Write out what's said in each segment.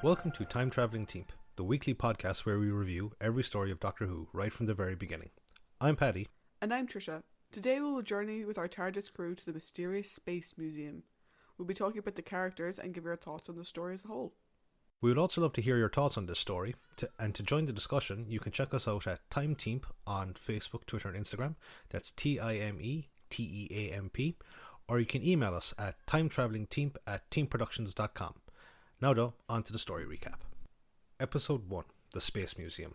Welcome to Time Traveling Team, the weekly podcast where we review every story of Doctor Who right from the very beginning. I'm Paddy. And I'm Tricia. Today we will journey with our TARDIS crew to the mysterious Space Museum. We'll be talking about the characters and give our thoughts on the story as a whole. We would also love to hear your thoughts on this story, and to join the discussion, you can check us out at Time Team on Facebook, Twitter and Instagram. That's TIMETEAMP. Or you can email us at timetravelingteam@teamproductions.com. Now though, on to the story recap. Episode 1, The Space Museum.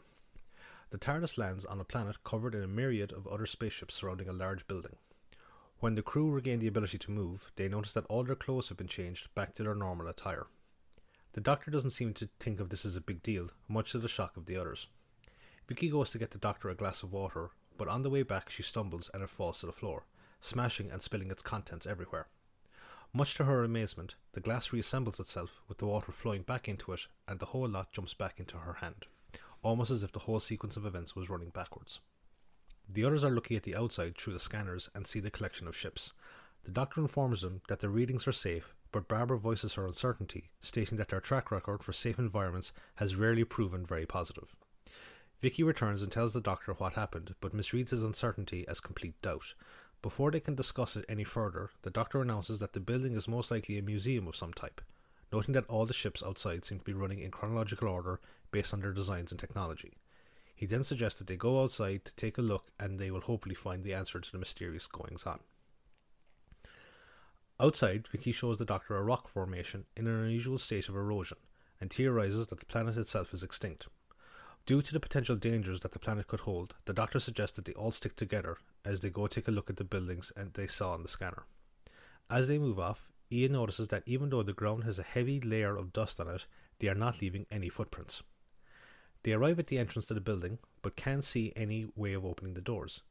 The TARDIS lands on a planet covered in a myriad of other spaceships surrounding a large building. When the crew regain the ability to move, they notice that all their clothes have been changed back to their normal attire. The Doctor doesn't seem to think of this as a big deal, much to the shock of the others. Vicky goes to get the Doctor a glass of water, but on the way back she stumbles and it falls to the floor, smashing and spilling its contents everywhere. Much to her amazement, the glass reassembles itself with the water flowing back into it, and the whole lot jumps back into her hand, almost as if the whole sequence of events was running backwards. The others are looking at the outside through the scanners and see the collection of ships. The Doctor informs them that the readings are safe, but Barbara voices her uncertainty, stating that their track record for safe environments has rarely proven very positive. Vicky returns and tells the Doctor what happened, but misreads his uncertainty as complete doubt. Before they can discuss it any further, the Doctor announces that the building is most likely a museum of some type, noting that all the ships outside seem to be running in chronological order based on their designs and technology. He then suggests that they go outside to take a look and they will hopefully find the answer to the mysterious goings-on. Outside, Vicky shows the Doctor a rock formation in an unusual state of erosion, and theorizes that the planet itself is extinct. Due to the potential dangers that the planet could hold, the Doctor suggests that they all stick together as they go take a look at the buildings and they saw on the scanner. As they move off, Ian notices that even though the ground has a heavy layer of dust on it, they are not leaving any footprints. They arrive at the entrance to the building, but can't see any way of opening the doors.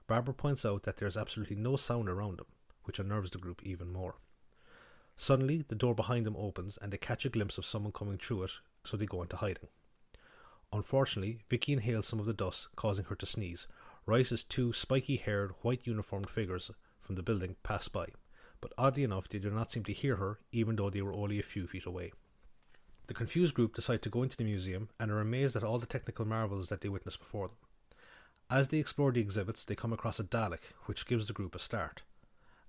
Barbara points out that there is absolutely no sound around them, which unnerves the group even more. Suddenly, the door behind them opens and they catch a glimpse of someone coming through it, so they go into hiding. Unfortunately, Vicky inhales some of the dust, causing her to sneeze, right as two spiky-haired, white-uniformed figures from the building pass by, but oddly enough they do not seem to hear her, even though they were only a few feet away. The confused group decide to go into the museum and are amazed at all the technical marvels that they witnessed before them. As they explore the exhibits, they come across a Dalek, which gives the group a start.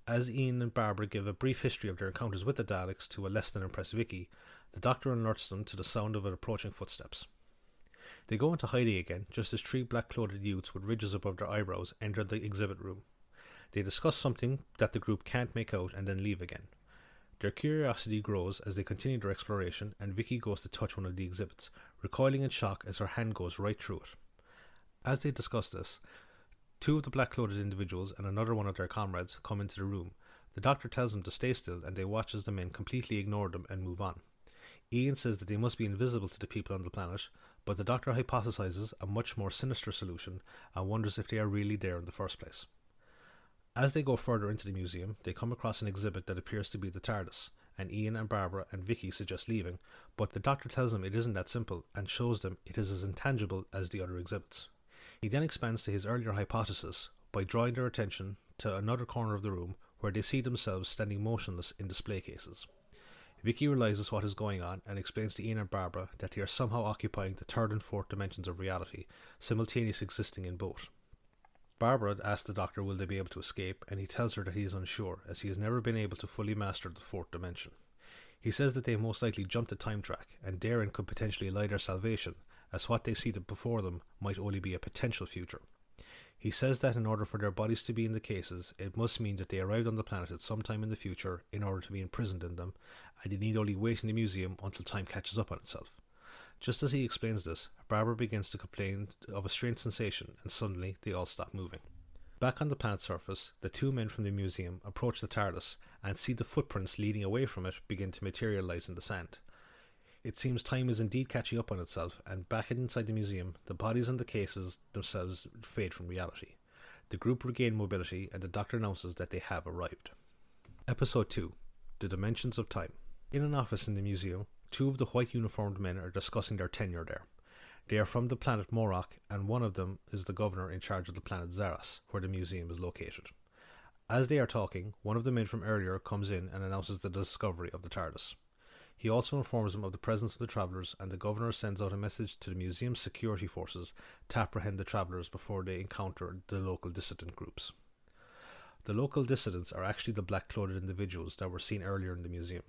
As Ian and Barbara give a brief history of their encounters with the Daleks to a less than impressed Vicky, the Doctor alerts them to the sound of approaching footsteps. They go into hiding again, just as three black-clothed youths with ridges above their eyebrows enter the exhibit room. They discuss something that the group can't make out and then leave again. Their curiosity grows as they continue their exploration, and Vicky goes to touch one of the exhibits, recoiling in shock as her hand goes right through it. As they discuss this, two of the black-clothed individuals and another one of their comrades come into the room. The Doctor tells them to stay still, and they watch as the men completely ignore them and move on. Ian says that they must be invisible to the people on the planet, but the Doctor hypothesizes a much more sinister solution and wonders if they are really there in the first place. As they go further into the museum, they come across an exhibit that appears to be the TARDIS, and Ian and Barbara and Vicky suggest leaving, but the Doctor tells them it isn't that simple and shows them it is as intangible as the other exhibits. He then expands to his earlier hypothesis by drawing their attention to another corner of the room where they see themselves standing motionless in display cases. Vicky realizes what is going on and explains to Ian and Barbara that they are somehow occupying the third and fourth dimensions of reality, simultaneously existing in both. Barbara asks the Doctor will they be able to escape, and he tells her that he is unsure, as he has never been able to fully master the fourth dimension. He says that they most likely jumped the time track, and therein could potentially lie their salvation, as what they see before them might only be a potential future. He says that in order for their bodies to be in the cases, it must mean that they arrived on the planet at some time in the future in order to be imprisoned in them, and they need only wait in the museum until time catches up on itself. Just as he explains this, Barbara begins to complain of a strange sensation, and suddenly they all stop moving. Back on the planet's surface, the two men from the museum approach the TARDIS and see the footprints leading away from it begin to materialize in the sand. It seems time is indeed catching up on itself, and back inside the museum, the bodies and the cases themselves fade from reality. The group regain mobility, and the Doctor announces that they have arrived. Episode 2, The Dimensions of Time. In an office in the museum, two of the white uniformed men are discussing their tenure there. They are from the planet Morok, and one of them is the governor in charge of the planet Zaras, where the museum is located. As they are talking, one of the men from earlier comes in and announces the discovery of the TARDIS. He also informs them of the presence of the travellers, and the governor sends out a message to the museum's security forces to apprehend the travellers before they encounter the local dissident groups. The local dissidents are actually the black-clothed individuals that were seen earlier in the museum.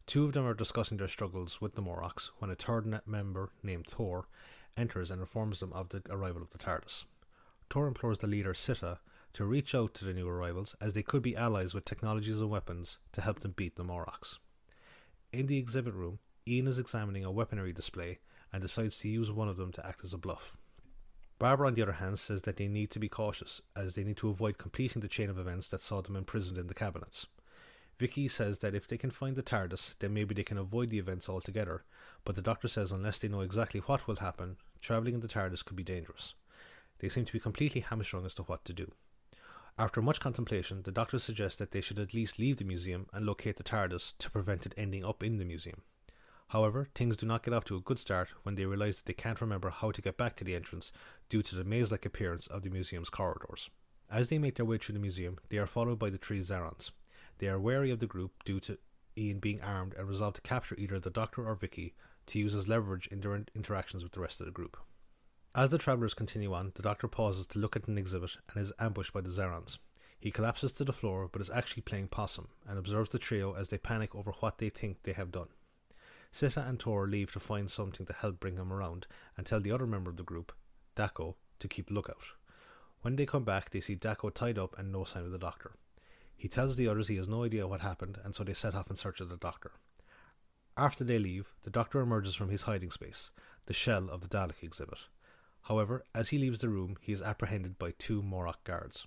Two of them are discussing their struggles with the Morlocks when a third member named Thor enters and informs them of the arrival of the TARDIS. Thor implores the leader Sita to reach out to the new arrivals, as they could be allies with technologies and weapons to help them beat the Morlocks. In the exhibit room, Ian is examining a weaponry display and decides to use one of them to act as a bluff. Barbara, on the other hand, says that they need to be cautious, as they need to avoid completing the chain of events that saw them imprisoned in the cabinets. Vicky says that if they can find the TARDIS, then maybe they can avoid the events altogether, but the Doctor says unless they know exactly what will happen, travelling in the TARDIS could be dangerous. They seem to be completely hamstrung as to what to do. After much contemplation, the Doctor suggests that they should at least leave the museum and locate the TARDIS to prevent it ending up in the museum. However, things do not get off to a good start when they realise that they can't remember how to get back to the entrance due to the maze-like appearance of the museum's corridors. As they make their way through the museum, they are followed by the three Zarons. They are wary of the group due to Ian being armed and resolve to capture either the Doctor or Vicky to use as leverage in their interactions with the rest of the group. As the travellers continue on, the Doctor pauses to look at an exhibit and is ambushed by the Zarons. He collapses to the floor but is actually playing possum and observes the trio as they panic over what they think they have done. Sita and Thor leave to find something to help bring him around and tell the other member of the group, Dako, to keep lookout. When they come back, they see Dako tied up and no sign of the Doctor. He tells the others he has no idea what happened, and so they set off in search of the Doctor. After they leave, the Doctor emerges from his hiding space, the shell of the Dalek exhibit. However, as he leaves the room, he is apprehended by two Morlock guards.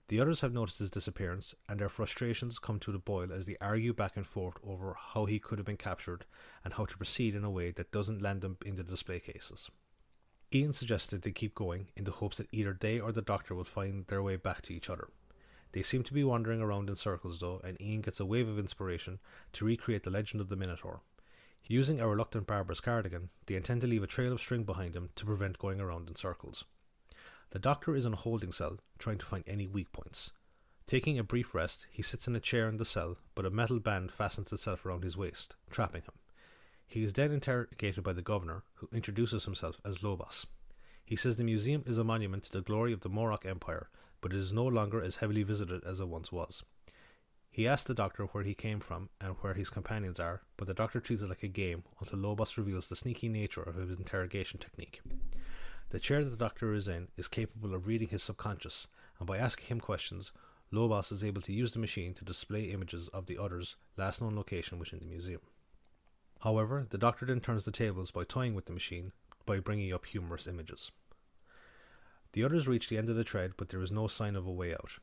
The others have noticed his disappearance, and their frustrations come to the boil as they argue back and forth over how he could have been captured and how to proceed in a way that doesn't land them in the display cases. Ian suggested they keep going in the hopes that either they or the Doctor will find their way back to each other. They seem to be wandering around in circles though, and Ian gets a wave of inspiration to recreate the legend of the Minotaur. Using a reluctant Barbara's cardigan, they intend to leave a trail of string behind them to prevent going around in circles. The Doctor is in a holding cell, trying to find any weak points. Taking a brief rest, he sits in a chair in the cell, but a metal band fastens itself around his waist, trapping him. He is then interrogated by the governor, who introduces himself as Lobos. He says the museum is a monument to the glory of the Morlock Empire, but it is no longer as heavily visited as it once was. He asks the Doctor where he came from and where his companions are, but the Doctor treats it like a game until Lobos reveals the sneaky nature of his interrogation technique. The chair that the Doctor is in is capable of reading his subconscious, and by asking him questions, Lobos is able to use the machine to display images of the other's last known location within the museum. However, the Doctor then turns the tables by toying with the machine by bringing up humorous images. The others reach the end of the thread, but there is no sign of a way out.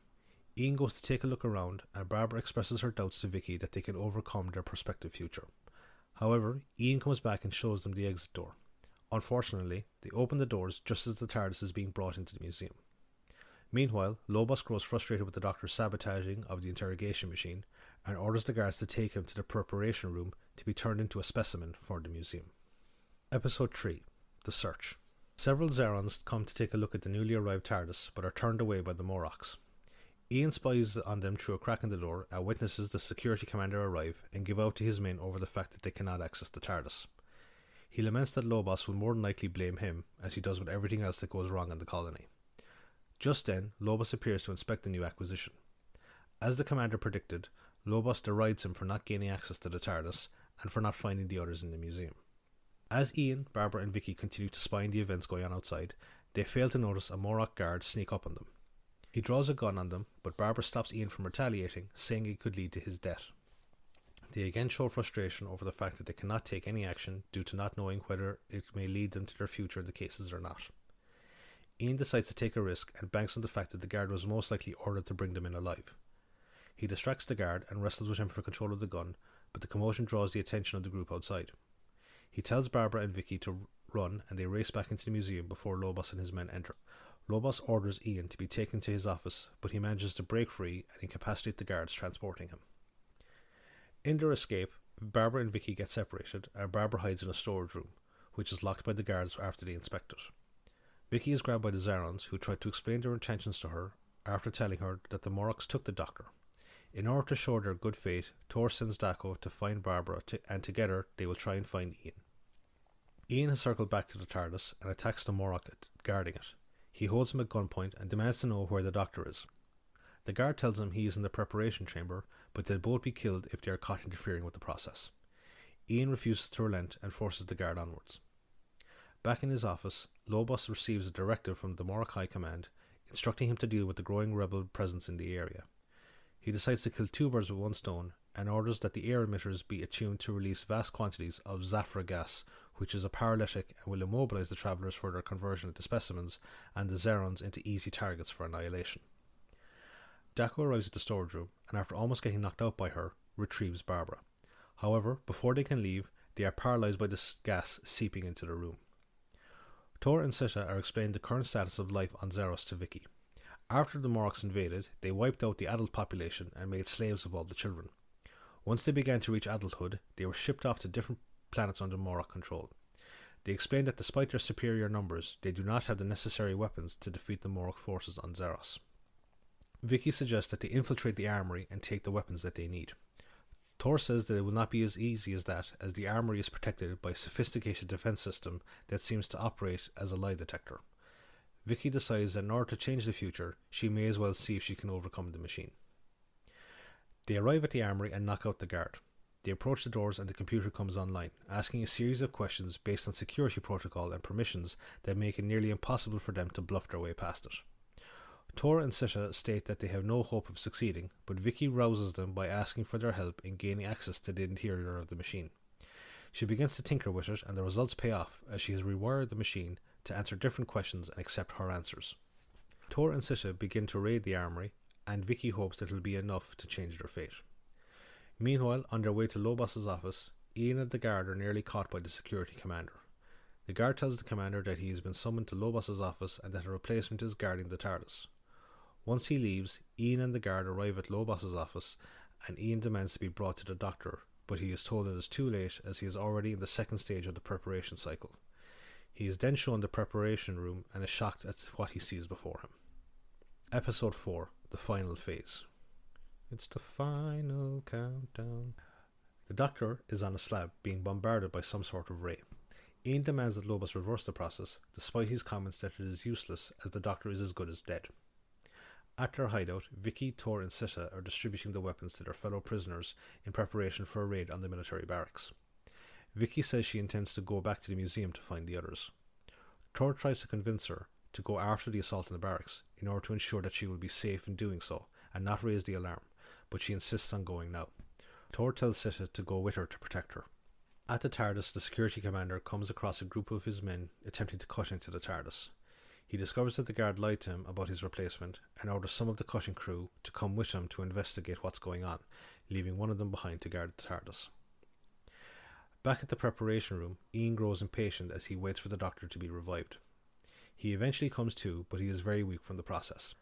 Ian goes to take a look around, and Barbara expresses her doubts to Vicky that they can overcome their prospective future. However, Ian comes back and shows them the exit door. Unfortunately, they open the doors just as the TARDIS is being brought into the museum. Meanwhile, Lobos grows frustrated with the Doctor's sabotaging of the interrogation machine and orders the guards to take him to the preparation room to be turned into a specimen for the museum. Episode 3. The Search. Several Zarons come to take a look at the newly arrived TARDIS, but are turned away by the Morlocks. Ian spies on them through a crack in the door and witnesses the security commander arrive and give out to his men over the fact that they cannot access the TARDIS. He laments that Lobos will more than likely blame him, as he does with everything else that goes wrong in the colony. Just then, Lobos appears to inspect the new acquisition. As the commander predicted, Lobos derides him for not gaining access to the TARDIS and for not finding the others in the museum. As Ian, Barbara and Vicky continue to spy on the events going on outside, they fail to notice a Morlock guard sneak up on them. He draws a gun on them, but Barbara stops Ian from retaliating, saying it could lead to his death. They again show frustration over the fact that they cannot take any action due to not knowing whether it may lead them to their future in the cases or not. Ian decides to take a risk and banks on the fact that the guard was most likely ordered to bring them in alive. He distracts the guard and wrestles with him for control of the gun, but the commotion draws the attention of the group outside. He tells Barbara and Vicky to run, and they race back into the museum before Lobos and his men enter. Lobos orders Ian to be taken to his office, but he manages to break free and incapacitate the guards transporting him. In their escape, Barbara and Vicky get separated, and Barbara hides in a storage room, which is locked by the guards after they inspect it. Vicky is grabbed by the Zarons, who try to explain their intentions to her after telling her that the Morlocks took the Doctor. In order to show their good faith, Tor sends Daco to find Barbara, and together they will try and find Ian. Ian has circled back to the TARDIS and attacks the Morlock guarding it. He holds him at gunpoint and demands to know where the Doctor is. The guard tells him he is in the preparation chamber, but they'll both be killed if they are caught interfering with the process. Ian refuses to relent and forces the guard onwards. Back in his office, Lobos receives a directive from the Morlock High Command, instructing him to deal with the growing rebel presence in the area. He decides to kill two birds with one stone and orders that the air emitters be attuned to release vast quantities of Zafra gas, which is a paralytic and will immobilize the travellers for their conversion into specimens and the Zerons into easy targets for annihilation. Daco arrives at the storage room and, after almost getting knocked out by her, retrieves Barbara. However, before they can leave, they are paralysed by the gas seeping into the room. Tor and Sita are explaining the current status of life on Zeros to Vicky. After the Morlocks invaded, they wiped out the adult population and made slaves of all the children. Once they began to reach adulthood, they were shipped off to different planets under Morlock control. They explained that despite their superior numbers, they do not have the necessary weapons to defeat the Morlock forces on Zeros. Vicky suggests that they infiltrate the armory and take the weapons that they need. Tor says that it will not be as easy as that, as the armory is protected by a sophisticated defense system that seems to operate as a lie detector. Vicky decides that in order to change the future, she may as well see if she can overcome the machine. They arrive at the armory and knock out the guard. They approach the doors and the computer comes online, asking a series of questions based on security protocol and permissions that make it nearly impossible for them to bluff their way past it. Tor and Sita state that they have no hope of succeeding, but Vicky rouses them by asking for their help in gaining access to the interior of the machine. She begins to tinker with it, and the results pay off as she has rewired the machine to answer different questions and accept her answers. Tor and Sita begin to raid the armory, and Vicky hopes that it will be enough to change their fate. Meanwhile, on their way to Lobos's office, Ian and the guard are nearly caught by the security commander. The guard tells the commander that he has been summoned to Lobos's office and that a replacement is guarding the TARDIS. Once he leaves, Ian and the guard arrive at Lobos's office, and Ian demands to be brought to the doctor, but he is told it is too late as he is already in the second stage of the preparation cycle. He is then shown the preparation room and is shocked at what he sees before him. Episode 4, the final phase. It's the final countdown. The doctor is on a slab being bombarded by some sort of ray. Ian demands that Lobos reverse the process, despite his comments that it is useless as the doctor is as good as dead. At their hideout, Vicky, Tor and Sita are distributing the weapons to their fellow prisoners in preparation for a raid on the military barracks. Vicky says she intends to go back to the museum to find the others. Tor tries to convince her to go after the assault on the barracks in order to ensure that she will be safe in doing so and not raise the alarm, but she insists on going now. Tor tells Sita to go with her to protect her. At the TARDIS, the security commander comes across a group of his men attempting to cut into the TARDIS. He discovers that the guard lied to him about his replacement and orders some of the cutting crew to come with him to investigate what's going on, leaving one of them behind to guard the TARDIS. Back at the preparation room, Ian grows impatient as he waits for the doctor to be revived. He eventually comes to, but he is very weak from the process.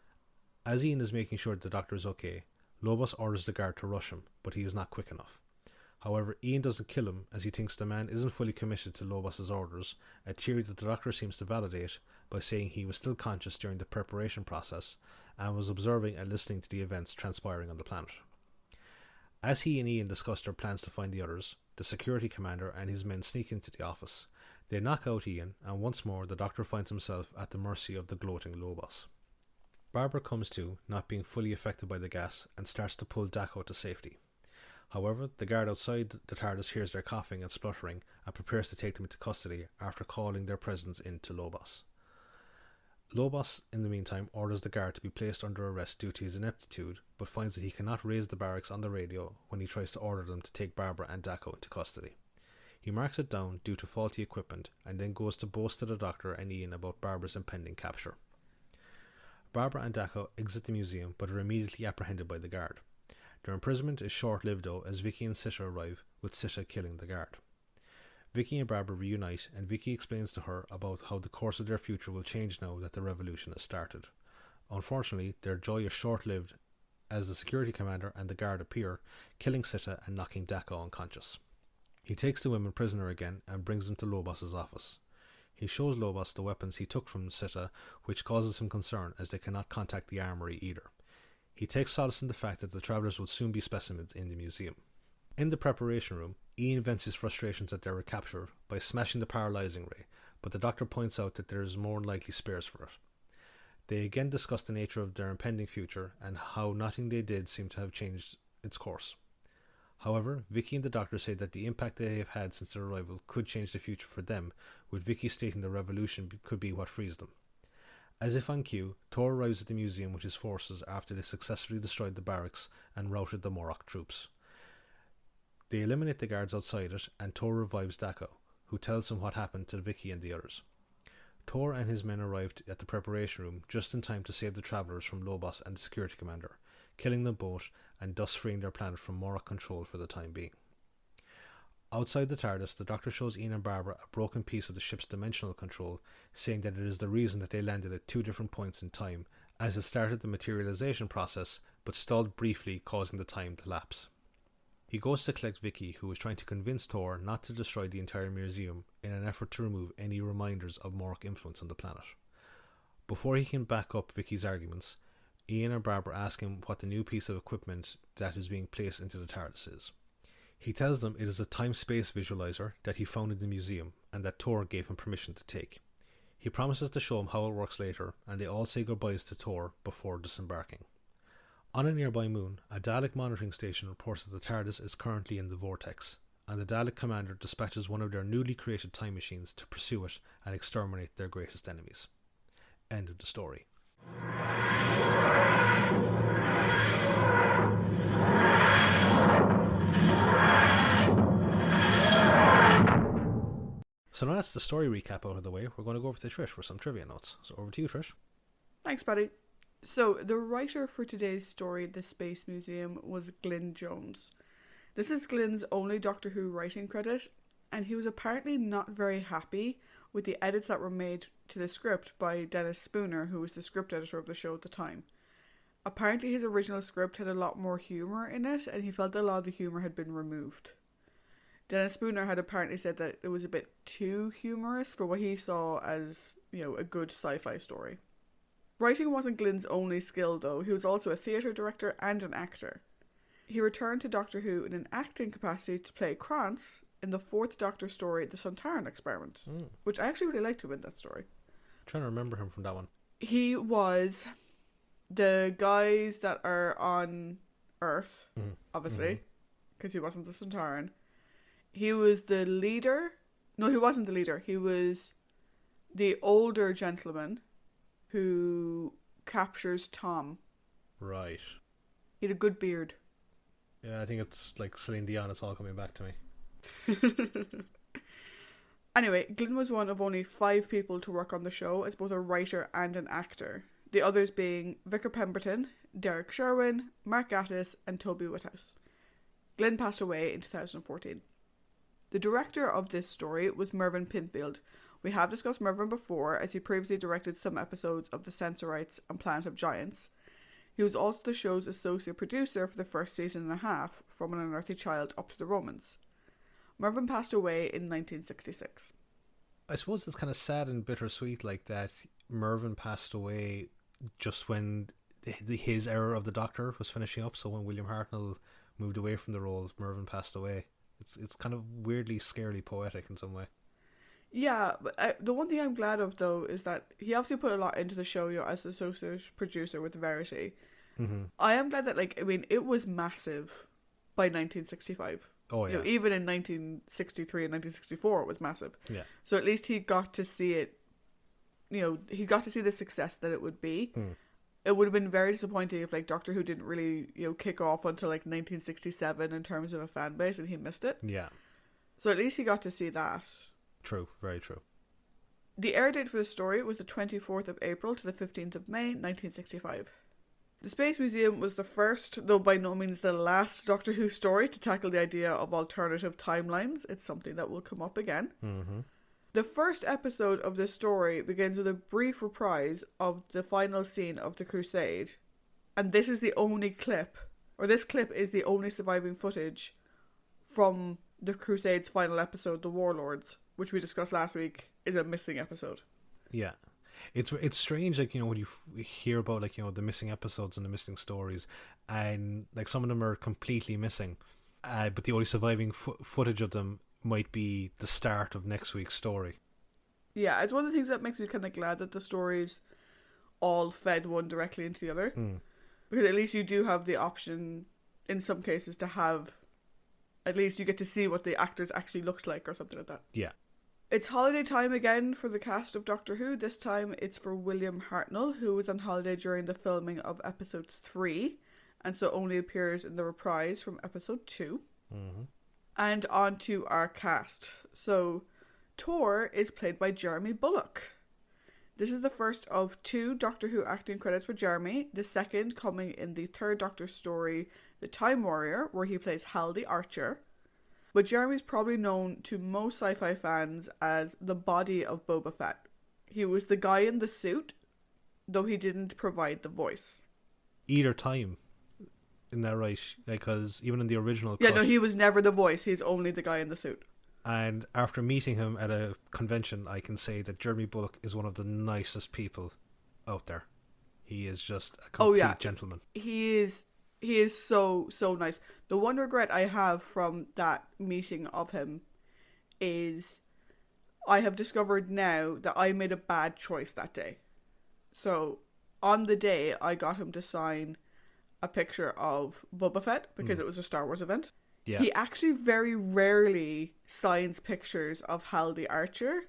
As Ian is making sure the doctor is okay, Lobos orders the guard to rush him, but he is not quick enough. However, Ian doesn't kill him as he thinks the man isn't fully committed to Lobos's orders, a theory that the doctor seems to validate by saying he was still conscious during the preparation process and was observing and listening to the events transpiring on the planet. As he and Ian discuss their plans to find the others, the security commander and his men sneak into the office. They knock out Ian, and once more the doctor finds himself at the mercy of the gloating Lobos. Barbara comes to, not being fully affected by the gas, and starts to pull Daco to safety. However, the guard outside the TARDIS hears their coughing and spluttering and prepares to take them into custody after calling their presence in to Lobos. Lobos, in the meantime, orders the guard to be placed under arrest due to his ineptitude, but finds that he cannot raise the barracks on the radio when he tries to order them to take Barbara and Daco into custody. He marks it down due to faulty equipment and then goes to boast to the doctor and Ian about Barbara's impending capture. Barbara and Daco exit the museum but are immediately apprehended by the guard. Their imprisonment is short-lived though, as Vicky and Sita arrive, with Sita killing the guard. Vicky and Barbara reunite, and Vicky explains to her about how the course of their future will change now that the revolution has started. Unfortunately, their joy is short-lived as the security commander and the guard appear, killing Sita and knocking Daco unconscious. He takes the women prisoner again and brings them to Lobos's office. He shows Lobos the weapons he took from Sita, which causes him concern as they cannot contact the armory either. He takes solace in the fact that the travellers will soon be specimens in the museum. In the preparation room, Ian vents his frustrations at their recapture by smashing the paralysing ray, but the Doctor points out that there is more than likely spares for it. They again discuss the nature of their impending future and how nothing they did seemed to have changed its course. However, Vicky and the Doctor say that the impact they have had since their arrival could change the future for them, with Vicky stating the revolution could be what frees them. As if on cue, Tor arrives at the museum with his forces after they successfully destroyed the barracks and routed the Morok troops. They eliminate the guards outside it, and Tor revives Dako, who tells him what happened to Vicky and the others. Tor and his men arrived at the preparation room just in time to save the travellers from Lobos and the security commander, killing them both and thus freeing their planet from Morok control for the time being. Outside the TARDIS, the Doctor shows Ian and Barbara a broken piece of the ship's dimensional control, saying that it is the reason that they landed at two different points in time, as it started the materialization process but stalled briefly, causing the time to lapse. He goes to collect Vicky, who is trying to convince Tor not to destroy the entire museum in an effort to remove any reminders of Morok influence on the planet. Before he can back up Vicky's arguments, Ian and Barbara ask him what the new piece of equipment that is being placed into the TARDIS is. He tells them it is a time-space visualizer that he found in the museum and that Tor gave him permission to take. He promises to show him how it works later, and they all say goodbyes to Tor before disembarking. On a nearby moon, a Dalek monitoring station reports that the TARDIS is currently in the vortex, and the Dalek commander dispatches one of their newly created time machines to pursue it and exterminate their greatest enemies. End of the story. So now that's the story recap out of the way, we're going to go over to Trish for some trivia notes. So over to you, Trish. Thanks, Paddy. So, the writer for today's story, The Space Museum, was Glyn Jones. This is Glyn's only Doctor Who writing credit, and he was apparently not very happy with the edits that were made to the script by Dennis Spooner, who was the script editor of the show at the time. Apparently his original script had a lot more humour in it, and he felt a lot of the humour had been removed. Dennis Spooner had apparently said that it was a bit too humorous for what he saw as, a good sci-fi story. Writing wasn't Glyn's only skill, though. He was also a theatre director and an actor. He returned to Doctor Who in an acting capacity to play Krantz in the fourth Doctor story, The Sontaran Experiment, which I actually really liked him in that story. I'm trying to remember him from that one. He was the guys that are on Earth, obviously, because he wasn't the Sontaran. He was the leader. No, he wasn't the leader. He was the older gentleman who captures Tom. Right. He had a good beard. Yeah, I think it's like Celine Dion, it's all coming back to me. Anyway, Glyn was one of only 5 people to work on the show as both a writer and an actor. The others being Vicar Pemberton, Derek Sherwin, Mark Gatiss and Toby Whithouse. Glyn passed away in 2014. The director of this story was Mervyn Pinfield. We have discussed Mervyn before, as he previously directed some episodes of The Censorites and Planet of Giants. He was also the show's associate producer for the first season and a half, From an Unearthly Child up to the Romans. Mervyn passed away in 1966. I suppose it's kind of sad and bittersweet like that Mervyn passed away just when his era of the Doctor was finishing up, so when William Hartnell moved away from the role, Mervyn passed away. It's kind of weirdly, scarily poetic in some way. Yeah, but the one thing I'm glad of, though, is that he obviously put a lot into the show, as the associate producer with Verity. I am glad that, it was massive by 1965. Oh, yeah. Even in 1963 and 1964, it was massive. Yeah. So at least he got to see it, he got to see the success that it would be. It would have been very disappointing if, Doctor Who didn't really, kick off until, 1967 in terms of a fan base, and he missed it. Yeah. So at least he got to see that. True, very true. The air date for the story was the 24th of April to the 15th of May, 1965. The Space Museum was the first, though by no means the last, Doctor Who story to tackle the idea of alternative timelines. It's something that will come up again. The first episode of this story begins with a brief reprise of the final scene of the Crusade, and this is the only clip, or this clip is the only surviving footage from the Crusade's final episode, The Warlords, which we discussed last week, is a missing episode. Yeah. It's strange, like, when you hear about, like, the missing episodes and the missing stories, and like some of them are completely missing, but the only surviving footage of them might be the start of next week's story. Yeah, it's one of the things that makes me kind of glad that the stories all fed one directly into the other. Because at least you do have the option, in some cases, to have, at least you get to see what the actors actually looked like or something like that. Yeah. It's holiday time again for the cast of Doctor Who. This time it's for William Hartnell, who was on holiday during the filming of episode 3, and so only appears in the reprise from episode 2. Mm-hmm. And on to our cast. So, Tor is played by Jeremy Bulloch. This is the first of 2 Doctor Who acting credits for Jeremy, the second coming in the third Doctor story, The Time Warrior, where he plays Hal the Archer. But Jeremy's probably known to most sci-fi fans as the body of Boba Fett. He was the guy in the suit, though he didn't provide the voice. Either time, isn't that right? Because even in the original Yeah, cut, no, he was never the voice. He's only the guy in the suit. And after meeting him at a convention, I can say that Jeremy Bulloch is one of the nicest people out there. He is just a complete gentleman. He is so nice. The one regret I have from that meeting of him is I have discovered now that I made a bad choice that day. So on the day, I got him to sign a picture of Boba Fett because it was a Star Wars event. Yeah. He actually very rarely signs pictures of Hal the Archer.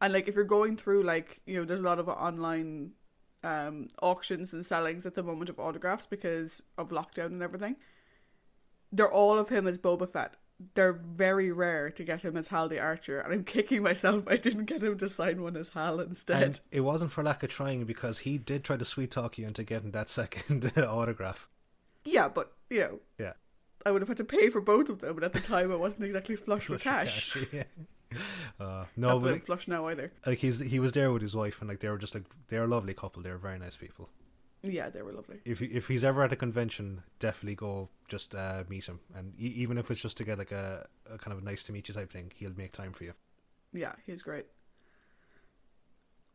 And like if you're going through there's a lot of online auctions and sellings at the moment of autographs because of lockdown and everything. They're all of him as Boba Fett. They're very rare to get him as Hal the Archer, and I'm kicking myself I didn't get him to sign one as Hal instead. And it wasn't for lack of trying, because he did try to sweet talk you into getting that second autograph. Yeah, but Yeah. I would have had to pay for both of them, and at the time I wasn't exactly flush with cash. Yeah. No, No, but but flush now either. like he was there with his wife, and like they're a lovely couple. They're very nice people. Yeah, they were lovely. If he's ever at a convention, definitely go just meet him, and even if it's just to get like a kind of a nice to meet you type thing, he'll make time for you. Yeah, he's great.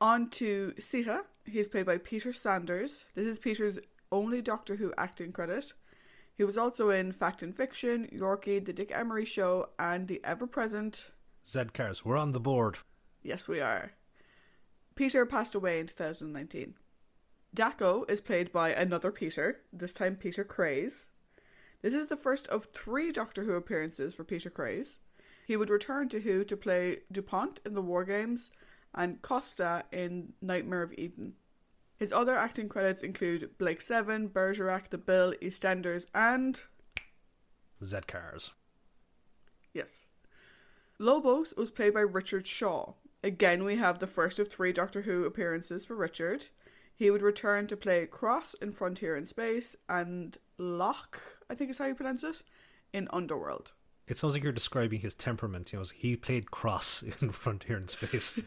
On to Sita. He's played by Peter Sanders. This is Peter's only Doctor Who acting credit. He was also in Fact and Fiction, Yorkie, The Dick Emery Show, and the ever-present Zed Cars, we're on the board. Yes, we are. Peter passed away in 2019. Daco is played by another Peter, this time Peter Craze. This is the first of 3 Doctor Who appearances for Peter Craze. He would return to Who to play DuPont in the War Games and Costa in Nightmare of Eden. His other acting credits include Blake Seven, Bergerac, The Bill, EastEnders, and Zed Cars. Yes. Lobos was played by Richard Shaw. Again, we have the first of 3 Doctor Who appearances for Richard. He would return to play Cross in Frontier in Space and Locke, I think is how you pronounce it, in Underworld. It sounds like you're describing his temperament. He played Cross in Frontier in Space.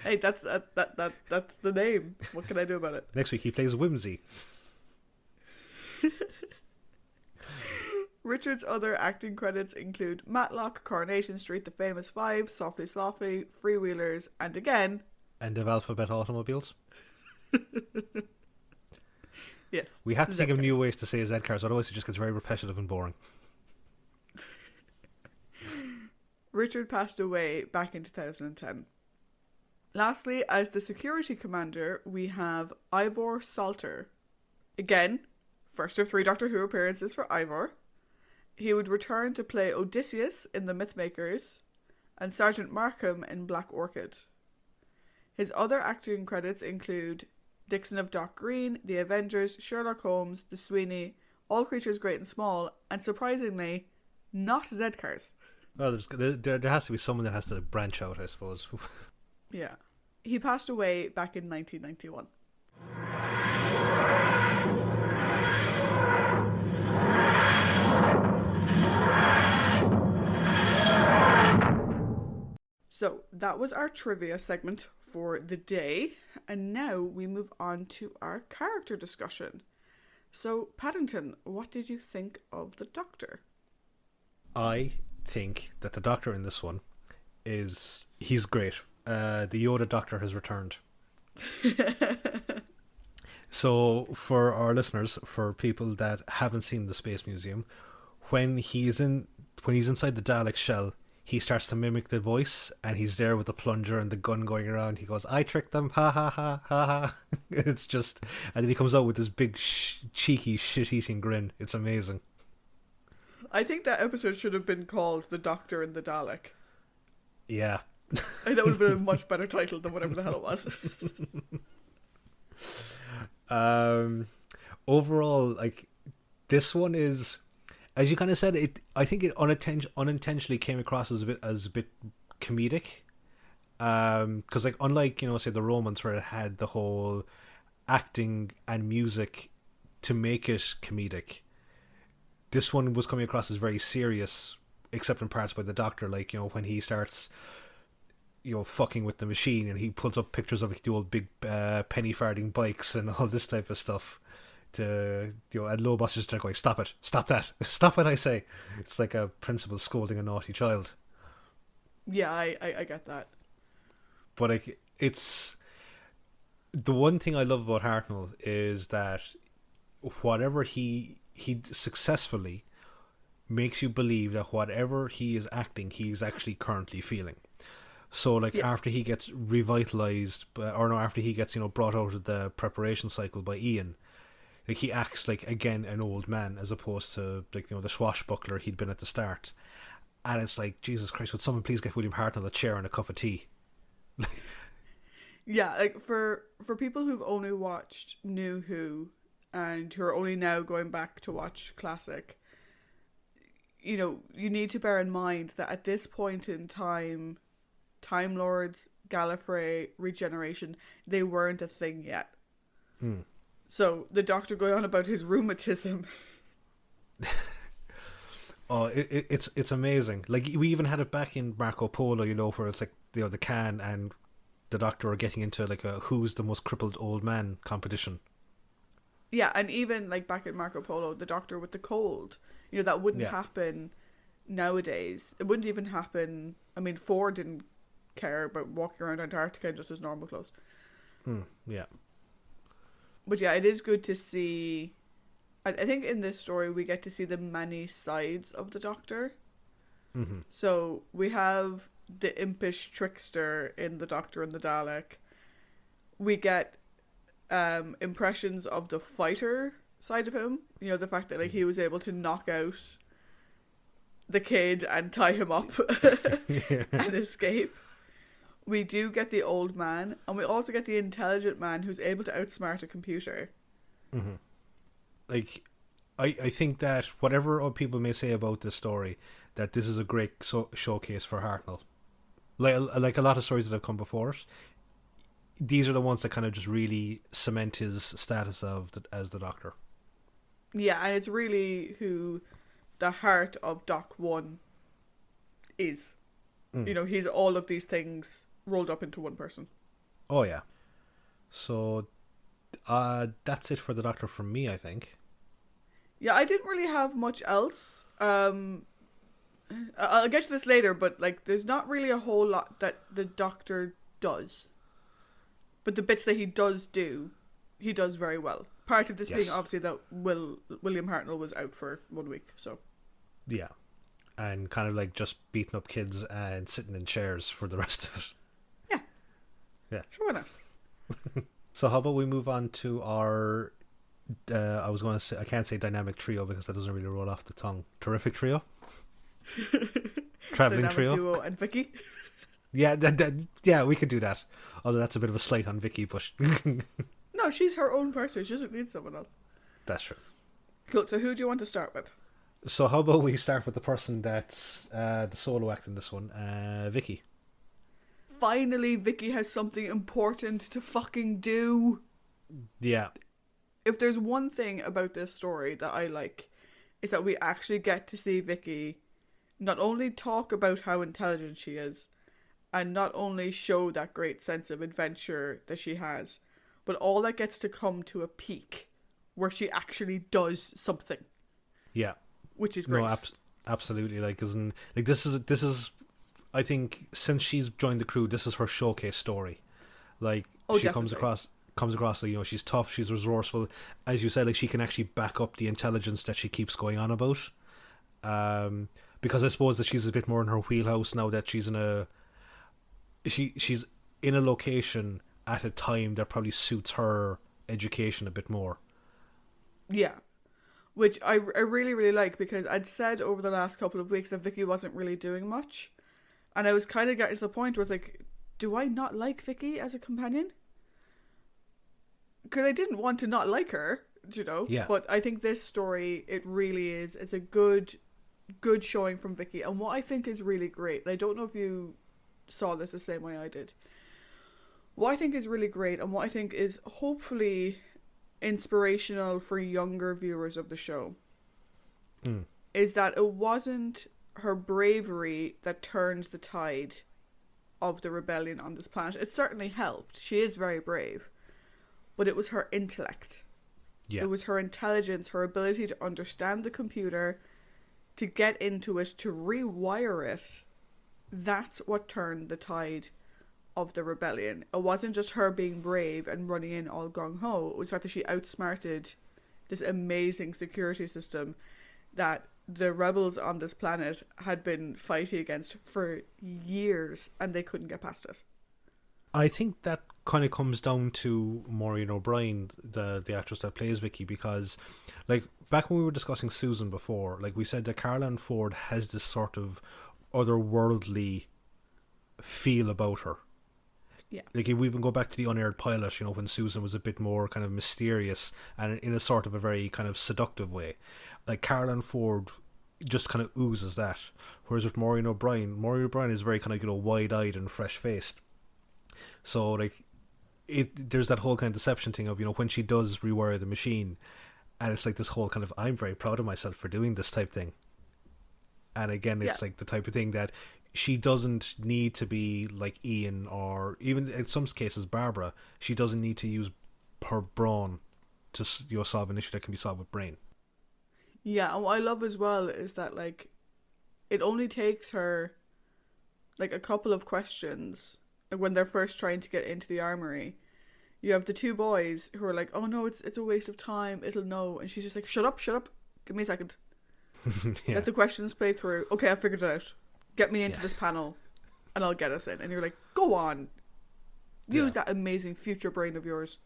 Hey, that's the name. What can I do about it? Next week he plays Whimsy. Richard's other acting credits include Matlock, Coronation Street, The Famous Five, Softly Softly, Freewheelers, and again... End of Alphabet Automobiles. Yes. We have to think of new ways to say Zed Cars, otherwise it just gets very repetitive and boring. Richard passed away back in 2010. Lastly, as the security commander, we have Ivor Salter. Again, first of 3 Doctor Who appearances for Ivor. He would return to play Odysseus in The Mythmakers and Sergeant Markham in Black Orchid. His other acting credits include Dixon of Dock Green, The Avengers, Sherlock Holmes, The Sweeney, All Creatures Great and Small, and surprisingly, not Zed Cars. Well, there has to be someone that has to branch out, I suppose. Yeah. He passed away back in 1991. So that was our trivia segment for the day, and now we move on to our character discussion. So, Paddington, what did you think of the Doctor? I think that the Doctor in this one he's great. the Yoda Doctor has returned. So, for our listeners, for people that haven't seen the Space Museum, when he's inside the Dalek shell, he starts to mimic the voice, and he's there with the plunger and the gun going around. He goes, "I tricked them, ha ha ha ha ha." It's just, and then he comes out with this big cheeky shit-eating grin. It's amazing. I think that episode should have been called "The Doctor and the Dalek." Yeah. I think that would have been a much better title than whatever the hell it was. Overall, like, this one is, as you kind of said, I think it unintentionally came across as a bit comedic. Because, like, unlike, say the Romans, where it had the whole acting and music to make it comedic, this one was coming across as very serious, except in parts by the Doctor. Like, when he starts, fucking with the machine, and he pulls up pictures of the old big penny farthing bikes and all this type of stuff. And Lobos just going, "Stop it! Stop that! Stop it! I say!" It's like a principal scolding a naughty child. Yeah, I get that. But, like, it's the one thing I love about Hartnell is that whatever he successfully makes you believe that whatever he is acting, he's actually currently feeling. So, like, yes. After he gets revitalized, after he gets, brought out of the preparation cycle by Ian, like, he acts like, again, an old man, as opposed to, like, the swashbuckler he'd been at the start. And it's like, Jesus Christ, would someone please get William Hartnell a chair and a cup of tea? Yeah, like, for people who've only watched New Who and who are only now going back to watch Classic, you need to bear in mind that at this point in time, Time Lords, Gallifrey, regeneration, they weren't a thing yet. So the Doctor going on about his rheumatism. Oh, it's amazing. Like, we even had it back in Marco Polo, where it's like, the can and the Doctor are getting into, like, a who's the most crippled old man competition. Yeah, and even, like, back in Marco Polo, the Doctor with the cold, that wouldn't happen nowadays. It wouldn't even happen. I mean, Ford didn't care about walking around Antarctica in just his normal clothes. Yeah. But yeah, it is good to see. I think in this story we get to see the many sides of the Doctor. Mm-hmm. So we have the impish trickster in the Doctor and the Dalek. We get impressions of the fighter side of him. The fact that, like, he was able to knock out the kid and tie him up and escape. We do get the old man, and we also get the intelligent man who's able to outsmart a computer. Mm-hmm. Like, I think that whatever people may say about this story, that this is a great showcase for Hartnell. Like a lot of stories that have come before it, these are the ones that kind of just really cement his status as the Doctor. Yeah, and it's really who the heart of Doc 1 is. He's all of these things rolled up into one person. Oh, yeah. So, that's it for the Doctor from me, I think. Yeah, I didn't really have much else. I'll get to this later, but, like, there's not really a whole lot that the Doctor does. But the bits that he does do, he does very well. Part of this being obviously that William Hartnell was out for 1 week, so. Yeah. And kind of like just beating up kids and sitting in chairs for the rest of it. Yeah. Yeah. Sure, why not? So how about we move on to our, I was going to say, I can't say dynamic trio because that doesn't really roll off the tongue. Terrific trio? Traveling Dynamic trio? Duo and Vicky? Yeah, yeah, we could do that. Although that's a bit of a slight on Vicky, but... No, she's her own person. She doesn't need someone else. That's true. Cool, so who do you want to start with? So how about we start with the person that's the solo act in this one, Vicky. Finally, Vicky has something important to fucking do. Yeah. If there's one thing about this story that I like, is that we actually get to see Vicky not only talk about how intelligent she is, and not only show that great sense of adventure that she has, but all that gets to come to a peak where she actually does something. Yeah. Which is great. No, absolutely. Like, this is I think since she's joined the crew, this is her showcase story. Like, she Definitely. comes across like, she's tough, she's resourceful. As you said, like, she can actually back up the intelligence that she keeps going on about. Because I suppose that she's a bit more in her wheelhouse now that she's in she's in a location at a time that probably suits her education a bit more. Yeah. Which I really, really like, because I'd said over the last couple of weeks that Vicky wasn't really doing much. And I was kind of getting to the point where it's like, do I not like Vicky as a companion? Because I didn't want to not like her, Yeah. But I think this story, it really is. It's a good showing from Vicky. And what I think is really great, and I don't know if you saw this the same way I did. What I think is really great, and what I think is hopefully inspirational for younger viewers of the show, is that it wasn't her bravery that turned the tide of the rebellion on this planet. It certainly helped. She is very brave. But it was her intellect. Yeah. It was her intelligence, her ability to understand the computer, to get into it, to rewire it. That's what turned the tide of the rebellion. It wasn't just her being brave and running in all gung-ho. It was the fact that she outsmarted this amazing security system that the rebels on this planet had been fighting against for years, and they couldn't get past it. I think that kind of comes down to Maureen O'Brien, the actress that plays Vicky, because, like, back when we were discussing Susan before, like, we said that Caroline Ford has this sort of otherworldly feel about her. Yeah. Like, if we even go back to the unaired pilot, when Susan was a bit more kind of mysterious and in a sort of a very kind of seductive way, like, Caroline Ford just kind of oozes that. Whereas with Maureen O'Brien is very kind of, wide-eyed and fresh-faced. So, like, there's that whole kind of deception thing of, when she does rewire the machine, and it's like this whole kind of, I'm very proud of myself for doing this type thing. And again, it's like the type of thing that she doesn't need to be like Ian, or even in some cases Barbara. She doesn't need to use her brawn to solve an issue that can be solved with brain. Yeah, and what I love as well is that, like, it only takes her like a couple of questions when they're first trying to get into the armory. You have the two boys who are like, oh no, it's a waste of time, it'll know. And she's just like, shut up, give me a second. Yeah. Let the questions play through. Okay, I figured it out. Get me into this panel and I'll get us in. And you're like, go on. Use that amazing future brain of yours.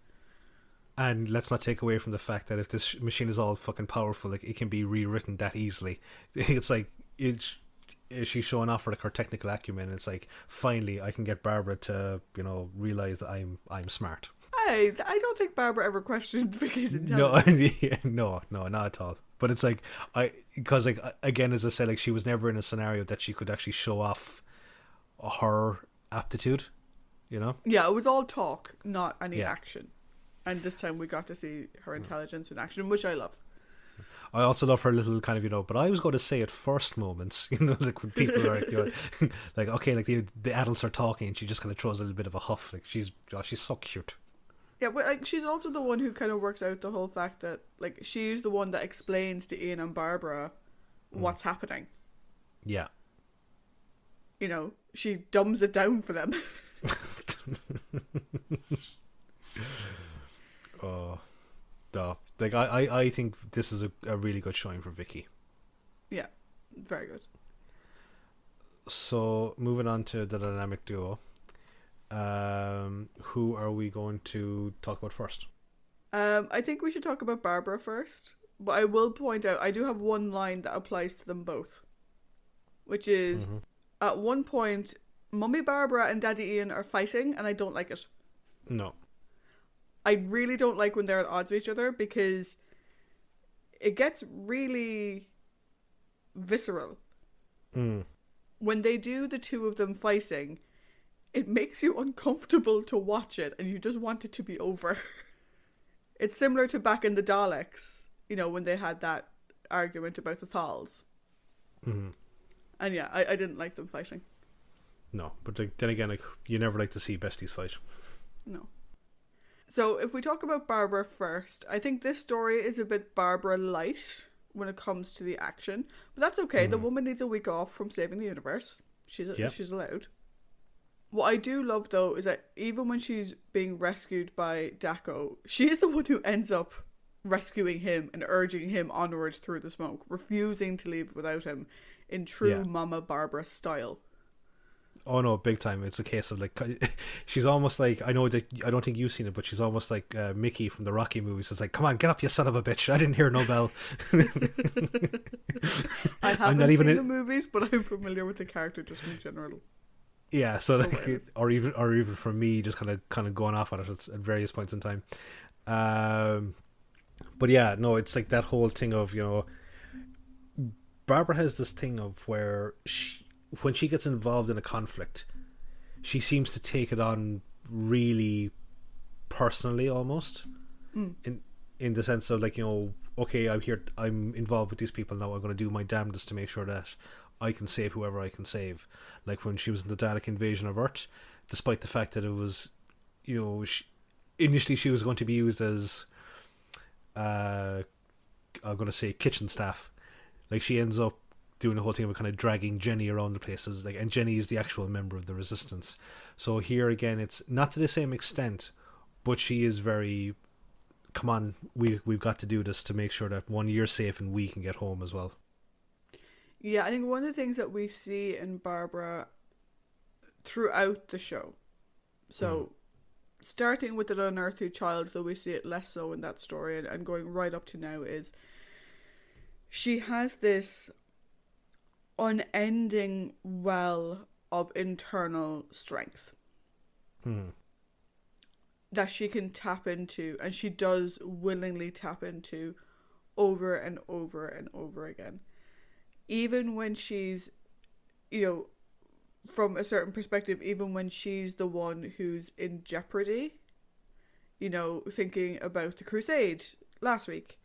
And let's not take away from the fact that if this machine is all fucking powerful, like, it can be rewritten that easily. It's like, she's showing off for, like, her technical acumen. It's like, finally I can get Barbara to, realise that I'm smart. Hey, I don't think Barbara ever questioned Vicky's intelligence. No, not at all. But it's like, because, like, again, as I said, like, she was never in a scenario that she could actually show off her aptitude, Yeah, it was all talk, not any action. And this time we got to see her intelligence in action, which I love. I also love her little kind of, but I was going to say it first moments, like when people are, like, okay, like the adults are talking and she just kind of throws a little bit of a huff. Like, she's so cute. Yeah, but, like, she's also the one who kind of works out the whole fact that, like, she's the one that explains to Ian and Barbara what's happening. Yeah. She dumbs it down for them. Oh, like, I think this is a really good showing for Vicky. Yeah, very good. So, moving on to the dynamic duo. Who are we going to talk about first? I think we should talk about Barbara first. But I will point out, I do have one line that applies to them both. Which is, at one point, Mummy Barbara and Daddy Ian are fighting, and I don't like it. No. I really don't like when they're at odds with each other, because it gets really visceral. When they do the two of them fighting, it makes you uncomfortable to watch it, and you just want it to be over. It's similar to back in the Daleks, when they had that argument about the Thals. And yeah, I didn't like them fighting. No, but then again, like, you never like to see besties fight. No. So if we talk about Barbara first, I think this story is a bit Barbara light when it comes to the action. But that's okay, the woman needs a week off from saving the universe. She's allowed. What I do love, though, is that even when she's being rescued by Daco, she's the one who ends up rescuing him and urging him onward through the smoke, refusing to leave without him in true Mama Barbara style. Oh no, big time. It's a case of like, she's almost like, I know that I don't think you've seen it, but she's almost like Mickey from the Rocky movies. It's like, come on, get up, you son of a bitch. I didn't hear no bell. I haven't seen the movies, but I'm familiar with the character just in general. Yeah, so like, or even for me, just kind of going off on it at various points in time. But yeah, no, it's like that whole thing of, Barbara has this thing of where when she gets involved in a conflict, she seems to take it on really personally, almost. In the sense of like, okay, I'm involved with these people now. I'm going to do my damnedest to make sure that I can save whoever I can save. Like when she was in the Dalek invasion of Earth, despite the fact that it was, initially she was going to be used as, I'm going to say kitchen staff. Like she ends up doing the whole thing of kind of dragging Jenny around the places, like, and Jenny is the actual member of the Resistance. So here again, it's not to the same extent, but she is very, come on, we've got to do this to make sure that one, you're safe and we can get home as well. Yeah, I think one of the things that we see in Barbara throughout the show, so starting with the unearthly child, though we see it less so in that story, and going right up to now, is she has this unending well of internal strength that she can tap into, and she does willingly tap into over and over and over again. Even when she's, from a certain perspective, even when she's the one who's in jeopardy, thinking about the Crusade last week,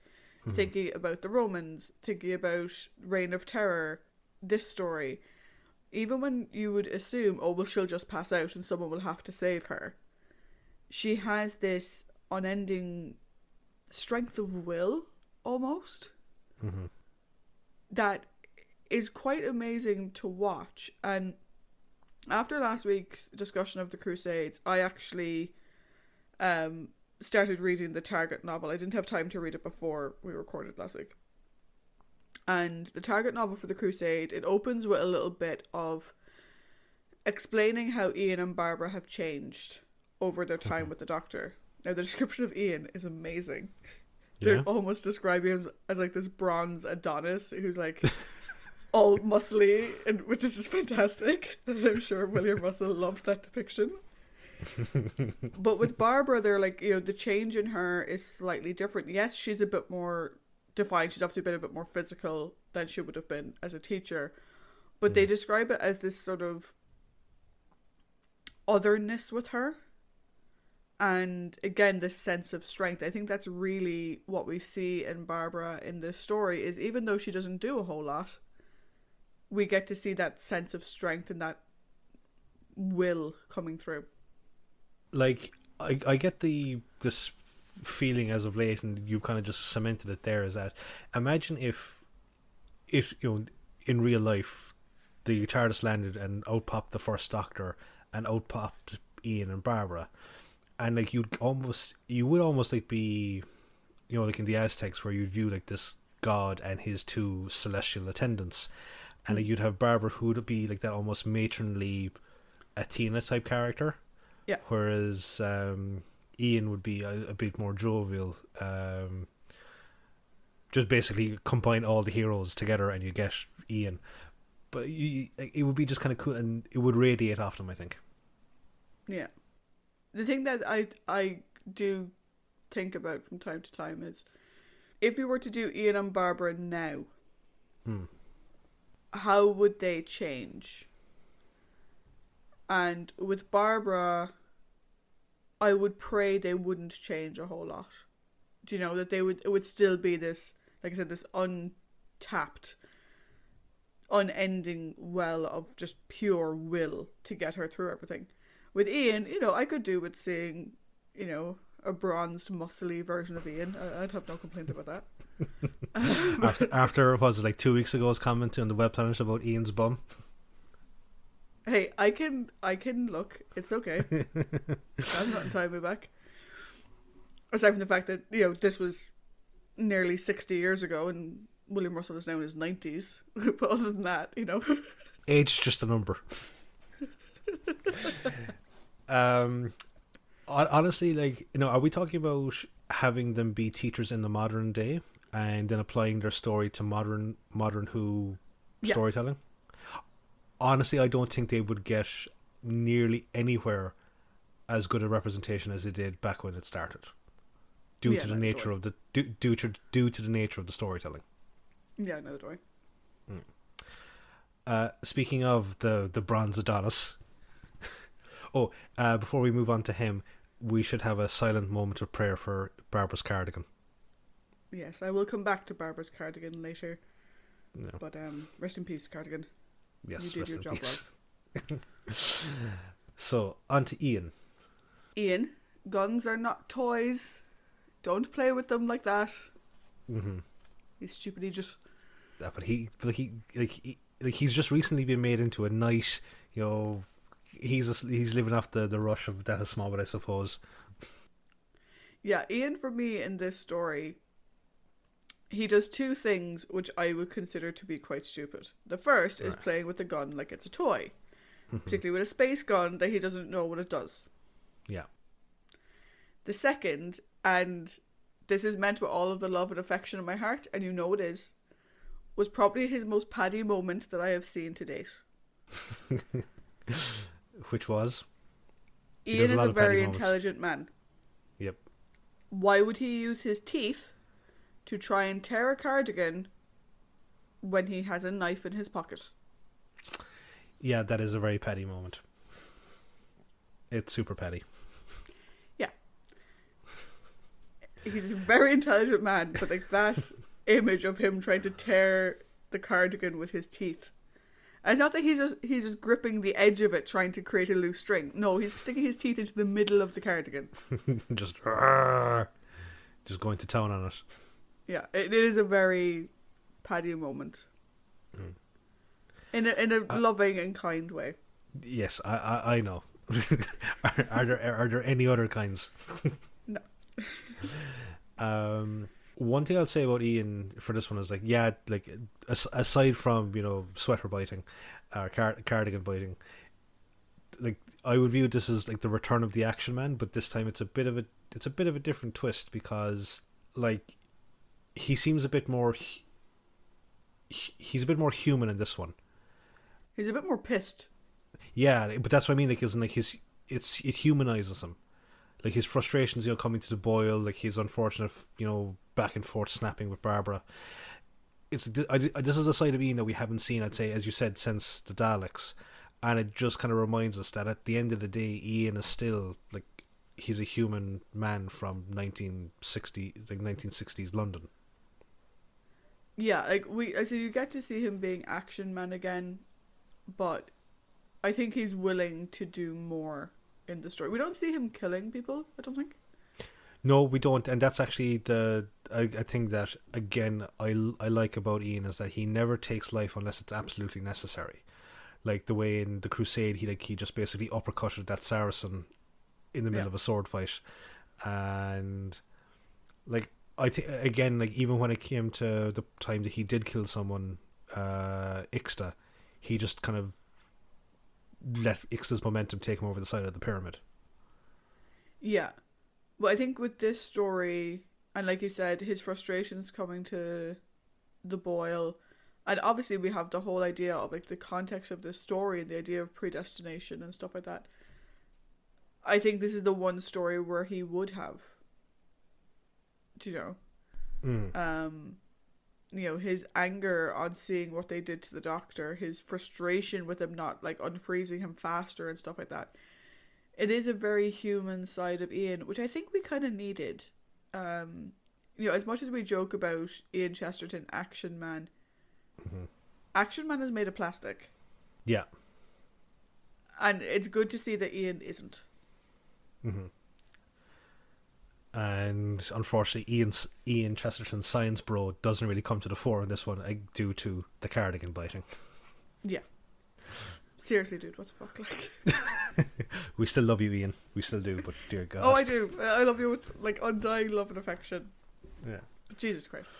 thinking about the Romans, thinking about Reign of Terror, this story, even when you would assume, oh, well, she'll just pass out and someone will have to save her, she has this unending strength of will, almost, that is quite amazing to watch. And after last week's discussion of the Crusades, I actually started reading the Target novel. I didn't have time to read it before we recorded last week. And the Target novel for the Crusade, it opens with a little bit of explaining how Ian and Barbara have changed over their time with the Doctor. Now, the description of Ian is amazing. They're almost describing him as like this bronze Adonis who's like all muscly, and which is just fantastic. And I'm sure William Russell loved that depiction. But with Barbara, they're like, the change in her is slightly different. Yes, she's a bit more defined. She's obviously been a bit more physical than she would have been as a teacher. But they describe it as this sort of otherness with her. And again, this sense of strength. I think that's really what we see in Barbara in this story, is even though she doesn't do a whole lot, we get to see that sense of strength and that will coming through. Like, I get this feeling as of late, and you kind of just cemented it there, is that imagine if in real life the TARDIS landed and out popped the first Doctor and out popped Ian and Barbara, and like you would almost like be, like in the Aztecs, where you'd view like this god and his two celestial attendants, and like you'd have Barbara who would be like that almost matronly Athena type character, whereas Ian would be a bit more jovial. Just basically combine all the heroes together and you get Ian. But it would be just kind of cool, and it would radiate off them, I think. Yeah. The thing that I do think about from time to time is, if we were to do Ian and Barbara now, how would they change? And with Barbara, I would pray they wouldn't change a whole lot. Do you know, that it would still be this, like I said, this untapped, unending well of just pure will to get her through everything. With Ian, I could do with seeing, a bronzed, muscly version of Ian. I'd have no complaint about that. After was it like 2 weeks ago's comment on the Web Planet about Ian's bum? Hey, I can look. It's okay. I'm not tying me back. Aside from the fact that, this was nearly 60 years ago and William Russell is now in his 90s. But other than that, Age just a number. Honestly, like, are we talking about having them be teachers in the modern day and then applying their story to modern Who storytelling? Honestly, I don't think they would get nearly anywhere as good a representation as they did back when it started, due to the nature of the due to the nature of the storytelling. Yeah, no, don't Speaking of the bronze Adonis, before we move on to him, we should have a silent moment of prayer for Barbara's cardigan. Yes, I will come back to Barbara's cardigan later. No. But rest in peace, cardigan. Yes, you did your job right. So, on to Ian. Ian, guns are not toys. Don't play with them like that. Mm-hmm. He's stupid. He just. Yeah, but he's just recently been made into a knight. He's living off the rush of Death of Smallwood, I suppose. Yeah, Ian, for me in this story, he does two things which I would consider to be quite stupid. The first is playing with the gun like it's a toy, particularly with a space gun that he doesn't know what it does. Yeah. The second, and this is meant with all of the love and affection in my heart, and it is, was probably his most Paddy moment that I have seen to date. Which was? Ian is a very intelligent man. Yep. Why would he use his teeth to try and tear a cardigan when he has a knife in his pocket? Yeah, that is a very Paddy moment. It's super Paddy. Yeah. He's a very intelligent man, but like that image of him trying to tear the cardigan with his teeth. And it's not that he's just gripping the edge of it trying to create a loose string. No, he's sticking his teeth into the middle of the cardigan. just going to town on it. Yeah, it is a very Paddy moment. In a loving and kind way. Yes, I know. Are there any other kinds? No. One thing I'll say about Ian for this one is aside from sweater biting or cardigan biting, I would view this as the return of the action man, but this time it's a bit of a different twist because he seems a bit more he's a bit more human in this one. He's a bit more pissed. Yeah, but that's what I mean. It humanizes him. His frustrations, coming to the boil. His unfortunate, back and forth snapping with Barbara. This is a side of Ian that we haven't seen, I'd say, as you said, since the Daleks, and it just kind of reminds us that at the end of the day, Ian is still he's a human man from 1960s London. Yeah, so you get to see him being action man again, but I think he's willing to do more in the story. We don't see him killing people, I don't think. No, we don't, and that's actually I think that again I like about Ian is that he never takes life unless it's absolutely necessary. Like the way in the Crusade, he just basically uppercutted that Saracen in the middle of a sword fight, and I think again even when it came to the time that he did kill someone, Ixta, he just kind of let Ixta's momentum take him over the side of the pyramid. Yeah. Well, I think with this story, and like you said, his frustrations coming to the boil, and obviously we have the whole idea of the context of this story and the idea of predestination and stuff like that. I think this is the one story where he would have, his anger on seeing what they did to the Doctor, his frustration with them not unfreezing him faster and stuff like that. It is a very human side of Ian, which I think we kind of needed. As much as we joke about Ian Chesterton, Action Man, Action Man is made of plastic. Yeah. And it's good to see that Ian isn't. And unfortunately, Ian Chesterton's science bro doesn't really come to the fore in this one due to the cardigan biting. Yeah. Seriously, dude, what the fuck? Like, We still love you, Ian. We still do, but dear God. oh, I do. I love you with like undying love and affection. Yeah. But Jesus Christ.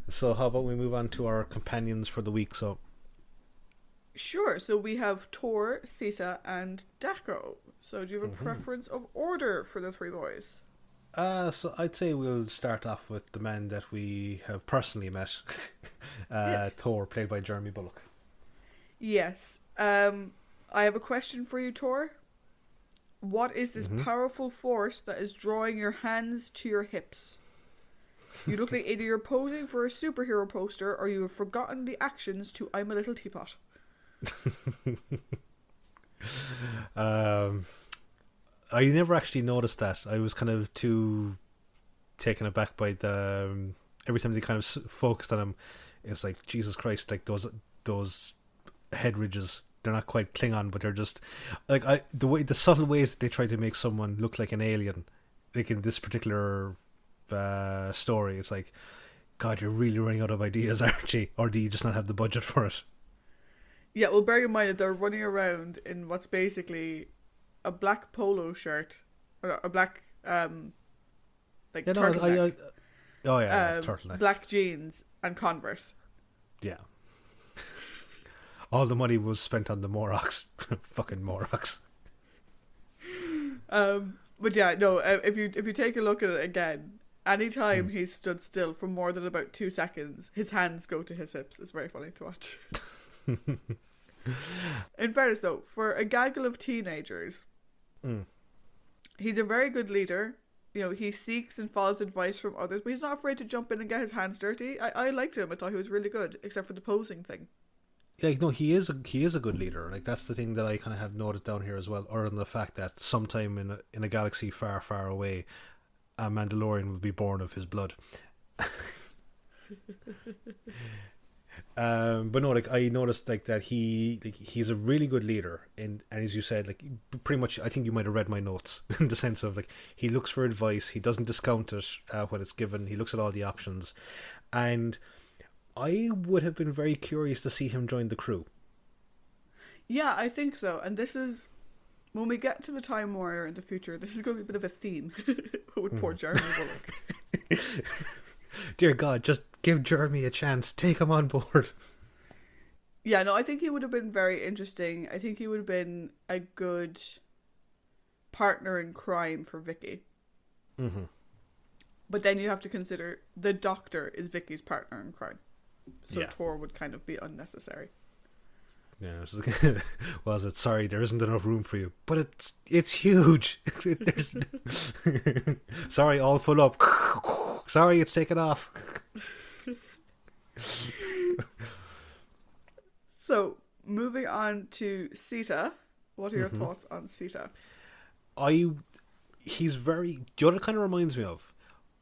So how about we move on to our companions for the week? So Sure. So we have Tor, Sita, and Daco. So do you have a preference of order for the three boys? so I'd say we'll start off with the man that we have personally met, Yes. Thor, played by Jeremy Bulloch. Yes. I have a question for you, Tor. What is this powerful force that is drawing your hands to your hips? You look like either you're posing for a superhero poster or you have forgotten the actions to I'm a Little Teapot. I never actually noticed that. I was kind of too taken aback by the every time they kind of focused on him. It was like, Jesus Christ, like those head ridges. They're not quite Klingon, but they're just like the subtle ways that they try to make someone look like an alien, like in this particular story. It's like, God, you're really running out of ideas, aren't you? Or do you just not have the budget for it? Yeah, well, bear in mind that they're running around in what's basically a black polo shirt, or a black like turtleneck. Turtleneck. Black jeans and Converse. Yeah. All the money was spent on the Morocks. Fucking Morocks. But yeah, no. If you take a look at it again, anytime he's stood still for more than about 2 seconds, his hands go to his hips. It's very funny to watch. In fairness, though, for a gaggle of teenagers, he's a very good leader. You know, he seeks and follows advice from others, but he's not afraid to jump in and get his hands dirty. I liked him. I thought he was really good, except for the posing thing. Yeah, no, he is a good leader. Like, that's the thing that I kind of have noted down here as well, other than the fact that sometime in a galaxy far, far away, a Mandalorian will be born of his blood. But no, like, I noticed like that he's a really good leader, and as you said, like, pretty much, I think you might have read my notes in the sense of, like, he looks for advice, he doesn't discount it when it's given, he looks at all the options, and I would have been very curious to see him join the crew. Yeah, I think so. And this is, when we get to the Time Warrior in the future, this is going to be a bit of a theme with poor Jeremy Bulloch. Dear God, just give Jeremy a chance. Take him on board. Yeah, no, I think he would have been very interesting. I think he would have been a good partner in crime for Vicky. Mm-hmm. But then you have to consider the Doctor is Vicky's partner in crime. So Yeah. Tor would kind of be unnecessary. Yeah, was it? Sorry, there isn't enough room for you, but it's huge. Sorry, all full up. Sorry, it's taken off. So, moving on to Sita. What are your thoughts on Sita? He's very. The other kind of reminds me of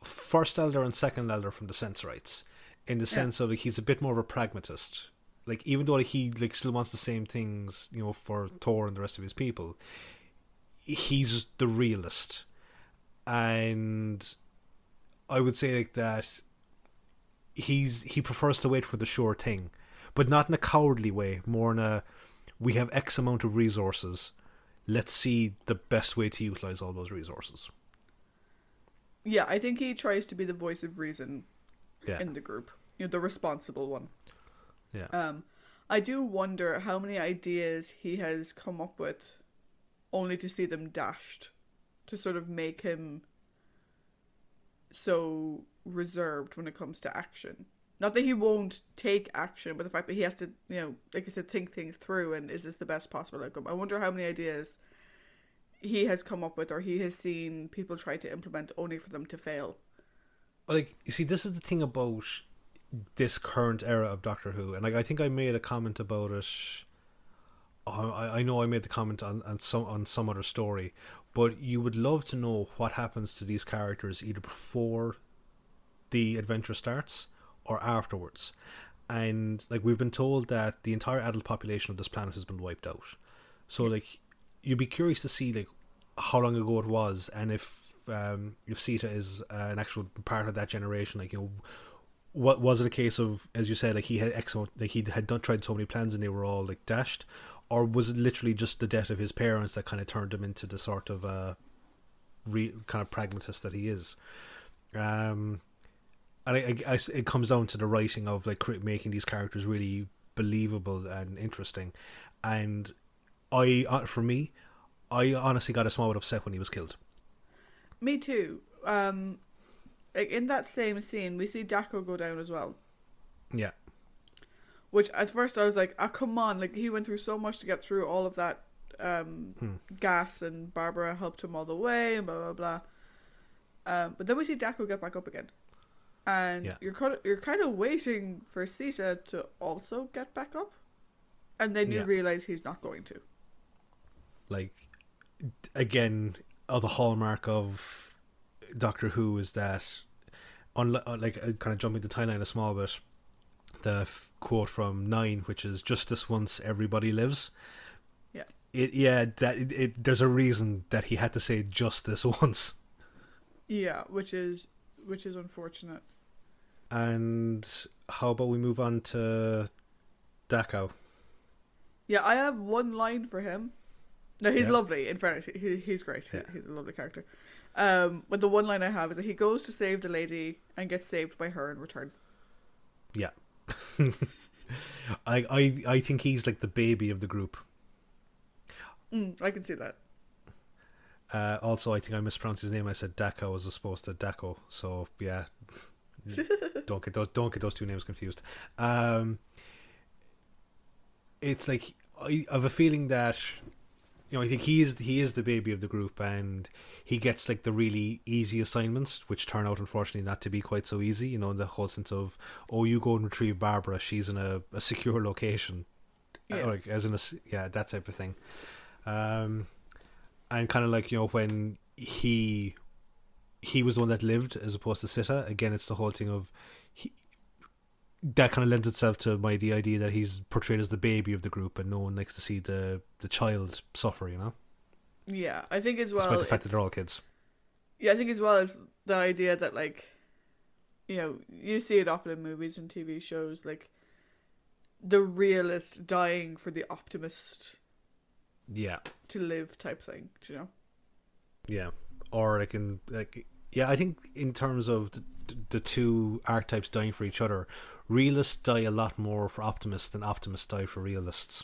First Elder and Second Elder from the Sensorites, in the sense of, like, he's a bit more of a pragmatist. Like, even though, like, he, like, still wants the same things, you know, for Thor and the rest of his people, he's the realist. And I would say, like, that he prefers to wait for the sure thing, but not in a cowardly way, more in a, we have X amount of resources, let's see the best way to utilize all those resources. Yeah, I think he tries to be the voice of reason in the group. You know, the responsible one. Yeah. I do wonder how many ideas he has come up with only to see them dashed, to sort of make him so reserved when it comes to action. Not that he won't take action, but the fact that he has to, you know, like I said, think things through and is this the best possible outcome? I wonder how many ideas he has come up with or he has seen people try to implement only for them to fail. Like, you see, this is the thing about this current era of Doctor Who, and, like, I think I made a comment about it. I know I made the comment on some other story, but you would love to know what happens to these characters either before the adventure starts or afterwards. And, like, we've been told that the entire adult population of this planet has been wiped out. So, like, you'd be curious to see, like, how long ago it was, and if Sita is an actual part of that generation, like, you know, what was it a case of, as you said, like he had like he had done tried so many plans and they were all like dashed, or was it literally just the death of his parents that kind of turned him into the sort of kind of pragmatist that he is? And it comes down to the writing of like making these characters really believable and interesting. And for me, I honestly got a small bit upset when he was killed. Me too. Like in that same scene, we see Daco go down as well. Yeah. Which at first I was like, "Ah, come on!" Like he went through so much to get through all of that gas, and Barbara helped him all the way, and blah blah blah. But then we see Daco get back up again, and you're kind of waiting for Sita to also get back up, and then you realize he's not going to. Like, again, the hallmark of Doctor Who is that, like, kind of jumping the timeline a small bit, the quote from 9, which is "just this once, everybody lives." There's a reason that he had to say "just this once." Yeah, which is unfortunate. And how about we move on to Daco? Yeah, I have one line for him. No, he's lovely. In fairness, he's great. Yeah. He's a lovely character. But the one line I have is that he goes to save the lady and gets saved by her in return. Yeah. I think he's like the baby of the group. I can see that. Also, I think I mispronounced his name. I said Daco as opposed to Daco. So yeah, don't get those two names confused. It's like I have a feeling that, you know, I think he is the baby of the group, and he gets like the really easy assignments, which turn out unfortunately not to be quite so easy. You know, in the whole sense of, oh, you go and retrieve Barbara. She's in a secure location, like that type of thing. And kind of like, you know, when he was the one that lived as opposed to Sita. Again, it's the whole thing of that kind of lends itself to the idea that he's portrayed as the baby of the group, and no one likes to see the child suffer, you know? Yeah, I think as well, despite the fact that they're all kids. Yeah, I think as well as the idea that, like, you know, you see it often in movies and TV shows, like the realist dying for the optimist to live type thing, do you know? Yeah. Or I think in terms of the two archetypes dying for each other, realists die a lot more for optimists than optimists die for realists.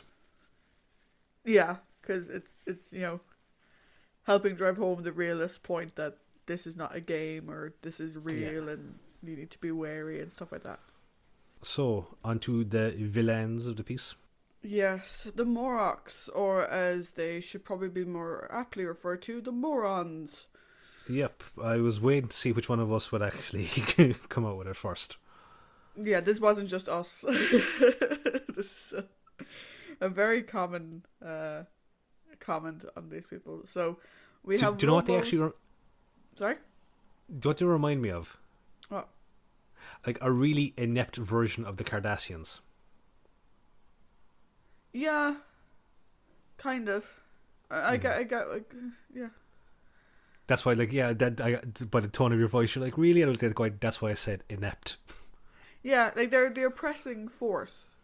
Yeah, because it's you know, helping drive home the realist point that this is not a game, or this is real, and you need to be wary and stuff like that. So, onto the villains of the piece. Yes, the Morocks, or as they should probably be more aptly referred to, the morons. Yep, I was waiting to see which one of us would actually come out with it first. Yeah, this wasn't just us. This is a very common comment on these people. So we have. Do you know what they actually? Sorry. Do you know what they remind me of? What? Like a really inept version of the Kardashians. Yeah, kind of. I got like, yeah. That's why, like, by the tone of your voice, you're like, really? I don't think quite. That's why I said inept. Yeah, like they're the oppressing force.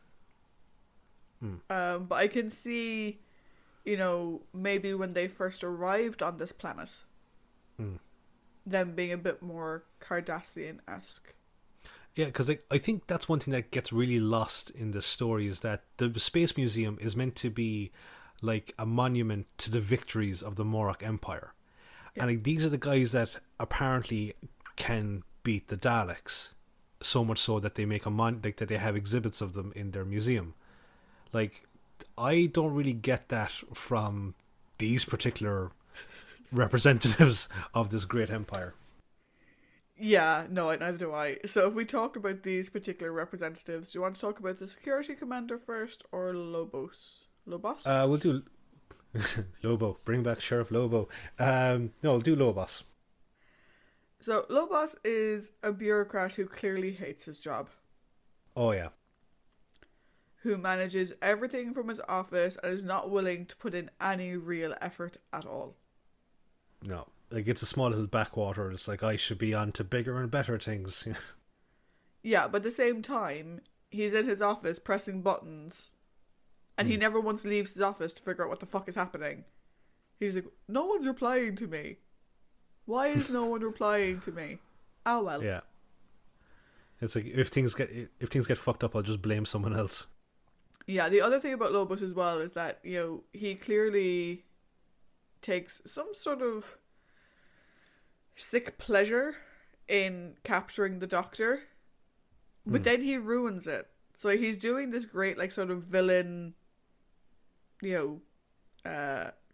But I can see, you know, maybe when they first arrived on this planet, them being a bit more Cardassian-esque. Yeah, because I think that's one thing that gets really lost in this story, is that the Space Museum is meant to be like a monument to the victories of the Morok Empire. Yeah. And like, these are the guys that apparently can beat the Daleks, so much so that they make that they have exhibits of them in their museum. Like, I don't really get that from these particular representatives of this great empire. Yeah, no, neither do I. So if we talk about these particular representatives, do you want to talk about the security commander first, or Lobos? Lobos? We'll do Lobo. Bring back Sheriff Lobo. No, we'll do Lobos. So Lobos is a bureaucrat who clearly hates his job. Oh yeah. Who manages everything from his office and is not willing to put in any real effort at all. No. Like, it's a small little backwater. It's like, I should be on to bigger and better things. Yeah, but at the same time, he's in his office pressing buttons, and he never once leaves his office to figure out what the fuck is happening. He's like, no one's replying to me. Why is no one replying to me? Oh well. Yeah. It's like if things get fucked up, I'll just blame someone else. Yeah, the other thing about Lobos as well is that, he clearly takes some sort of sick pleasure in capturing the Doctor, but then he ruins it. So he's doing this great, like, sort of villain,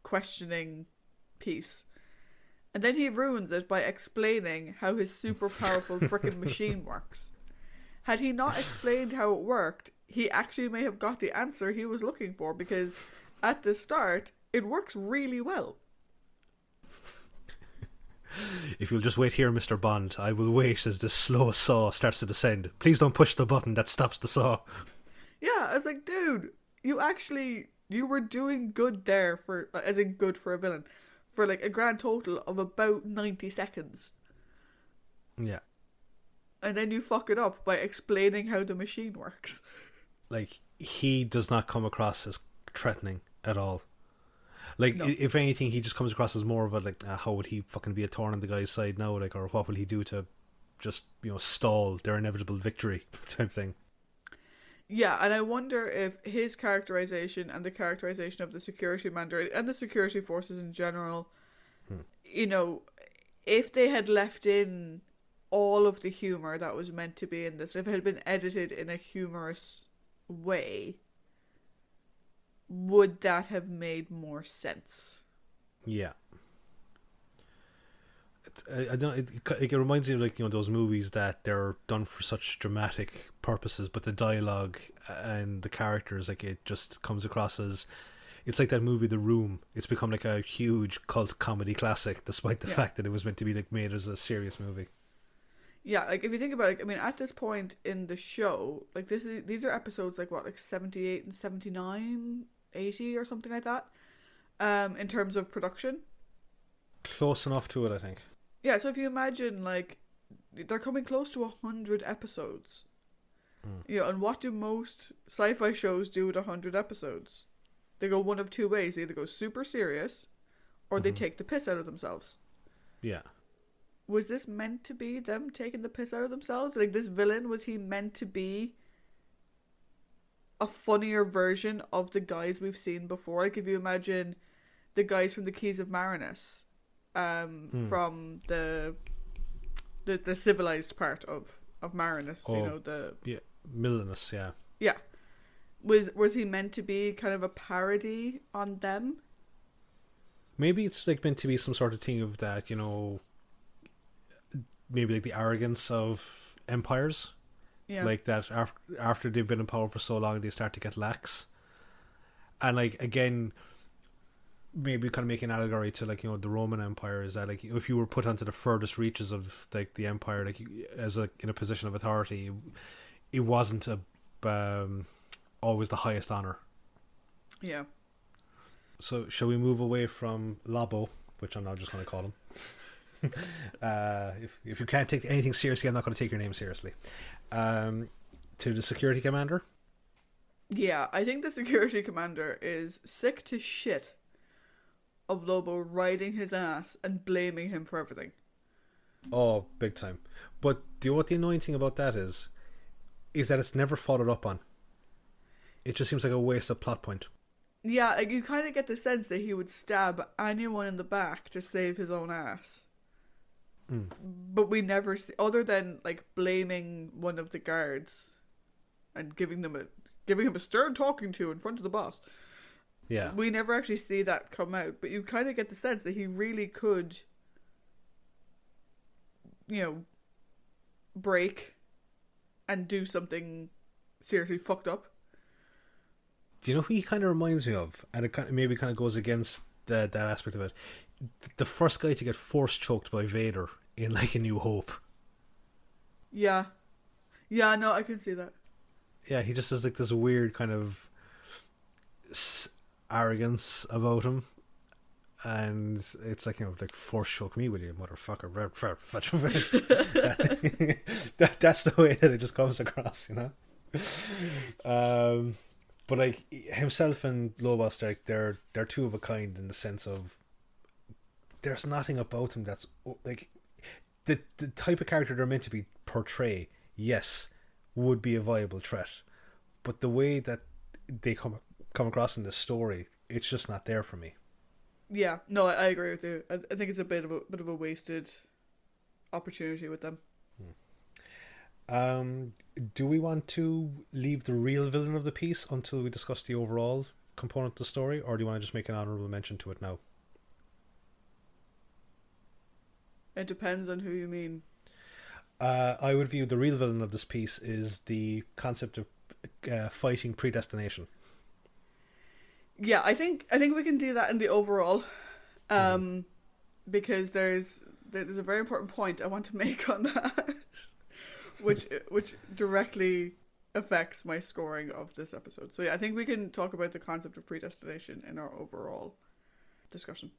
questioning piece. And then he ruins it by explaining how his super powerful frickin' machine works. Had he not explained how it worked, he actually may have got the answer he was looking for, because at the start, it works really well. If you'll just wait here, Mr. Bond, I will wait as this slow saw starts to descend. Please don't push the button that stops the saw. Yeah, I was like, dude, you were doing good there as in good for a villain, for like a grand total of about 90 seconds. Yeah. And then you fuck it up by explaining how the machine works. Like, he does not come across as threatening at all. Like, No. if anything, he just comes across as more of a, like, how would he fucking be a thorn on the guy's side now? Like, or what will he do to just, stall their inevitable victory type thing. Yeah, and I wonder if his characterization and the characterization of the security commander and the security forces in general, if they had left in all of the humor that was meant to be in this, if it had been edited in a humorous way, would that have made more sense? Yeah. I don't. It reminds me of, like, those movies that they're done for such dramatic purposes, but the dialogue and the characters, like, it just comes across as, it's like that movie The Room. It's become like a huge cult comedy classic, despite the fact that it was meant to be, like, made as a serious movie. Yeah, like, if you think about it, I mean, at this point in the show, like, these are episodes like 78 and 79, 80 or something like that, in terms of production. Close enough to it, I think. Yeah, so if you imagine, like, they're coming close to 100 episodes. And what do most sci-fi shows do with 100 episodes? They go one of two ways. They either go super serious, or they take the piss out of themselves. Yeah. Was this meant to be them taking the piss out of themselves? Like, this villain, was he meant to be a funnier version of the guys we've seen before? Like, if you imagine the guys from the Keys of Marinus, from the civilized part of Marinus, Milanus, yeah. Yeah. Was he meant to be kind of a parody on them? Maybe it's, like, meant to be some sort of thing of that, maybe like the arrogance of empires. Yeah. Like that after they've been in power for so long, they start to get lax. And, like, again, maybe kind of make an allegory to, like, the Roman Empire, is that, like, if you were put onto the furthest reaches of, like, the empire, like, as in a position of authority, it wasn't always the highest honor. Yeah. So shall we move away from Lobo, which I'm now just going to call him? If you can't take anything seriously, I'm not going to take your name seriously. To the security commander. Yeah, I think the security commander is sick to shit of Lobo riding his ass and blaming him for everything. Oh, big time. But do you know what the annoying thing about that is that it's never followed up on. It just seems like a waste of plot point. Yeah, like, you kind of get the sense that he would stab anyone in the back to save his own ass. But we never see, other than, like, blaming one of the guards and giving him a stern talking to in front of the boss. Yeah. We never actually see that come out, but you kind of get the sense that he really could, break and do something seriously fucked up. Do you know who he kind of reminds me of? And it maybe kind of goes against that aspect of it. The first guy to get force choked by Vader in, like, A New Hope. Yeah. Yeah, no, I can see that. Yeah, he just has, like, this weird kind of arrogance about him. And it's like, like force choke me, will you, motherfucker? That's the way that it just comes across, But like himself and Lobos, they're two of a kind in the sense of there's nothing about them that's like the type of character they're meant to be portray. Yes, would be a viable threat, but the way that they come across in this story, it's just not there for me. Yeah, no, I agree with you. I think it's a bit of a wasted opportunity with them. Do we want to leave the real villain of the piece until we discuss the overall component of the story, or do you want to just make an honorable mention to it now? It depends on who you mean. I would view the real villain of this piece is the concept of fighting predestination. Yeah, I think we can do that in the overall, because there's a very important point I want to make on that, which directly affects my scoring of this episode. So yeah, I think we can talk about the concept of predestination in our overall discussion.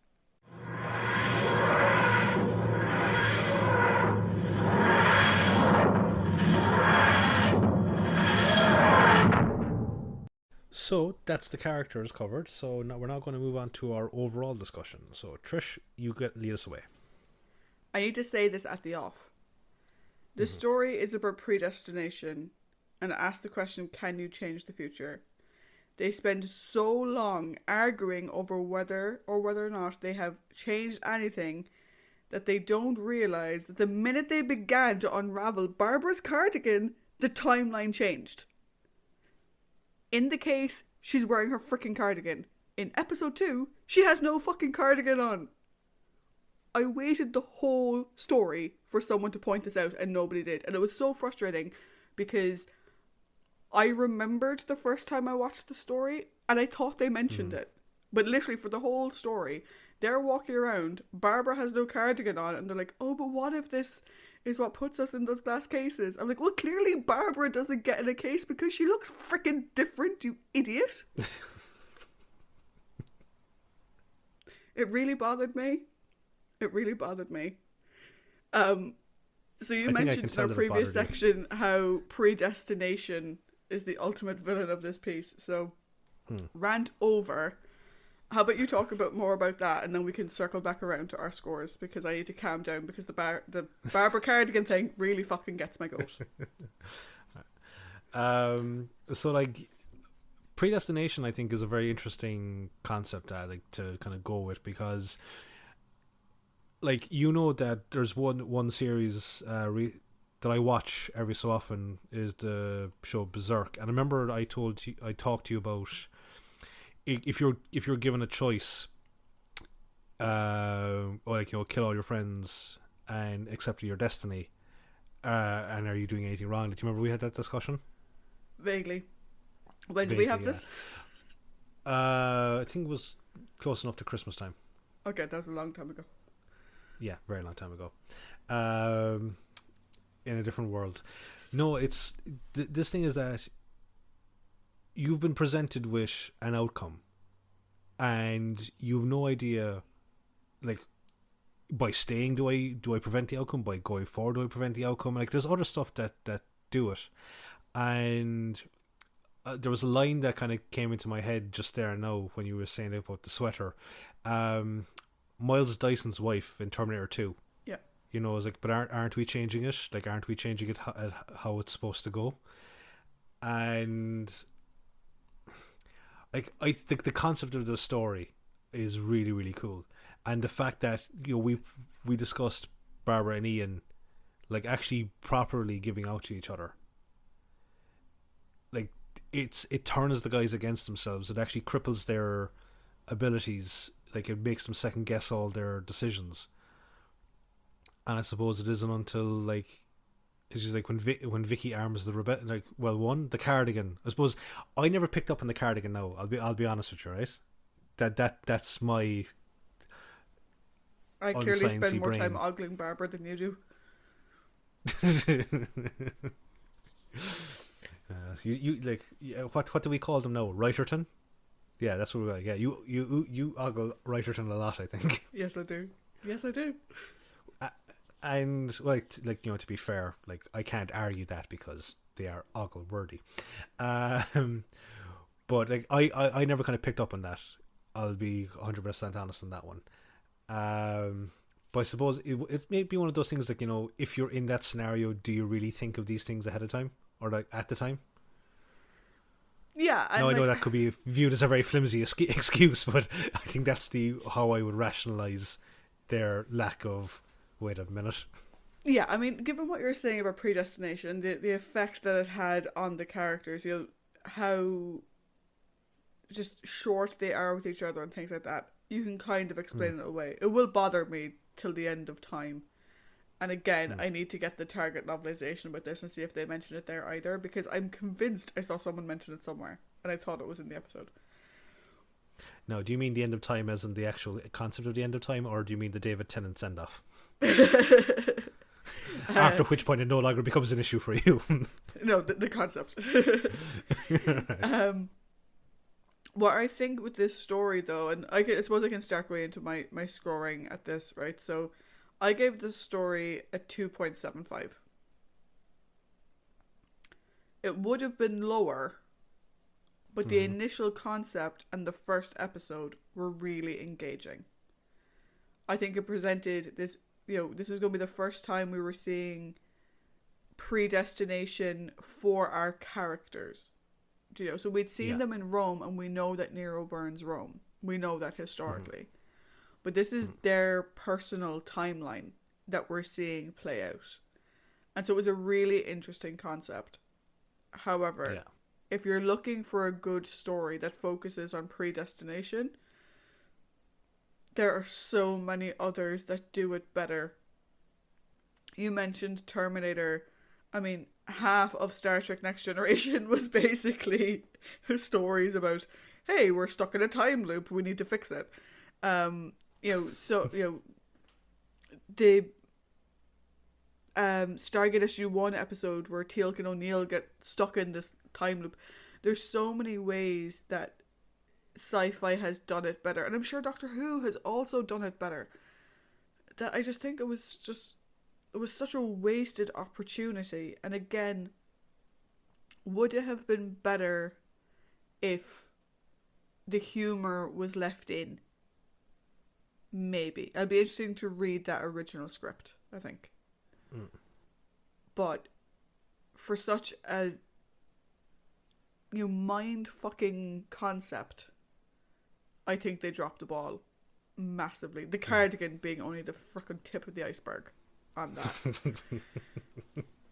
So that's the characters covered. So now we're now going to move on to our overall discussion. So Trish, you lead us away. I need to say this at the off. The story is about predestination and asks the question, can you change the future? They spend so long arguing over whether or not they have changed anything that they don't realise that the minute they began to unravel Barbara's cardigan, the timeline changed. In the case, she's wearing her freaking cardigan. In episode 2, she has no fucking cardigan on. I waited the whole story for someone to point this out and nobody did. And it was so frustrating because I remembered the first time I watched the story and I thought they mentioned it. But literally for the whole story, they're walking around, Barbara has no cardigan on, and they're like, oh, but what if this is what puts us in those glass cases? I'm like, well, clearly Barbara doesn't get in a case because she looks freaking different, you idiot. It really bothered me. It really bothered me. So you mentioned in our previous section how predestination is the ultimate villain of this piece. So rant over. How about you talk more about that, and then we can circle back around to our scores, because I need to calm down because the Barbara cardigan thing really fucking gets my goat. So like predestination, I think, is a very interesting concept like to kind of go with, because like that there's one series that I watch every so often is the show Berserk, and I remember I talked to you about if you're given a choice, like kill all your friends and accept your destiny, and are you doing anything wrong? Do you remember we had that discussion? Vaguely. When did we have this? I think it was close enough to Christmas time. Okay, that was a long time ago. Yeah, very long time ago. In a different world. No, it's this thing is that you've been presented with an outcome, and you've no idea, like, by staying, do I prevent the outcome? By going forward, do I prevent the outcome? Like, there's other stuff that do it, and there was a line that kind of came into my head just there now when you were saying about the sweater. Miles Dyson's wife in Terminator 2. Yeah. I was like, but aren't we changing it? Like, aren't we changing it how it's supposed to go? And like, I think the concept of the story is really, really cool, and the fact that we discussed Barbara and Ian like actually properly giving out to each other. Like, it turns the guys against themselves. It actually cripples their abilities. Like, it makes them second guess all their decisions. And I suppose it isn't until like it's just like when Vicky arms the the cardigan. I suppose I never picked up on the cardigan. Now I'll be honest with you, right? That's my. I clearly spend more time ogling Barbara than you do. You like what do we call them now? Writerton? Yeah, that's what we're like. Yeah, you ogle Writerton a lot, I think. Yes, I do. Yes, I do. And like to be fair, like I can't argue that because they are ogle worthy. Um, but like I never kind of picked up on that. I'll be 100% honest on that one. But I suppose it may be one of those things like, if you're in that scenario, do you really think of these things ahead of time or like at the time? Yeah, Now I and know like, that could be viewed as a very flimsy excuse, but I think that's the how I would rationalize their lack of. Wait a minute. yeah, I mean, given what you're saying about predestination, the effect that it had on the characters, how just short they are with each other and things like that, you can kind of explain it away. It will bother me till the end of time. And again, I need to get the Target novelization with this and see if they mention it there either, because I'm convinced I saw someone mention it somewhere, and I thought it was in the episode. Now, do you mean the end of time as in the actual concept of the end of time, or do you mean the David Tennant send-off? After which point it no longer becomes an issue for you. No, the concept. What I think with this story, though, and I suppose I can start going into my scoring at this, right? So I gave this story a 2.75. It would have been lower, but the initial concept and the first episode were really engaging. I think it presented this, this was going to be the first time we were seeing predestination for our characters. So we'd seen them in Rome, and we know that Nero burns Rome. We know that historically. But this is their personal timeline that we're seeing play out. And so it was a really interesting concept. However, if you're looking for a good story that focuses on predestination, there are so many others that do it better. You mentioned Terminator. I mean, half of Star Trek Next Generation was basically stories about, hey, we're stuck in a time loop, we need to fix it. The Stargate SG-1 episode where Teal'c and O'Neill get stuck in this time loop. There's so many ways that sci-fi has done it better, and I'm sure Doctor Who has also done it better, that I just think it was such a wasted opportunity. And again, would it have been better if the humour was left in? Maybe. It'd be interesting to read that original script, I think. But for such a mind-fucking concept, I think they dropped the ball massively. The cardigan being only the frickin' tip of the iceberg on that.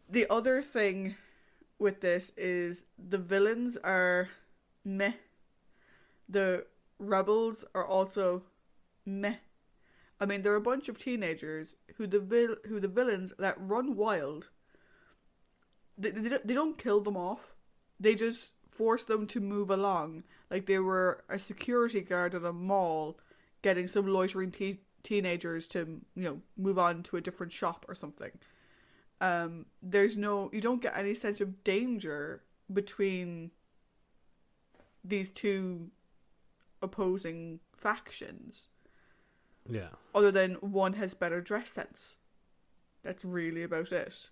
The other thing with this is the villains are meh. The rebels are also meh. I mean, they're a bunch of teenagers who the villains that run wild. They don't kill them off. They just force them to move along. Like they were a security guard at a mall getting some loitering teenagers to, move on to a different shop or something. You don't get any sense of danger between these two opposing factions. Yeah. Other than one has better dress sense. That's really about it.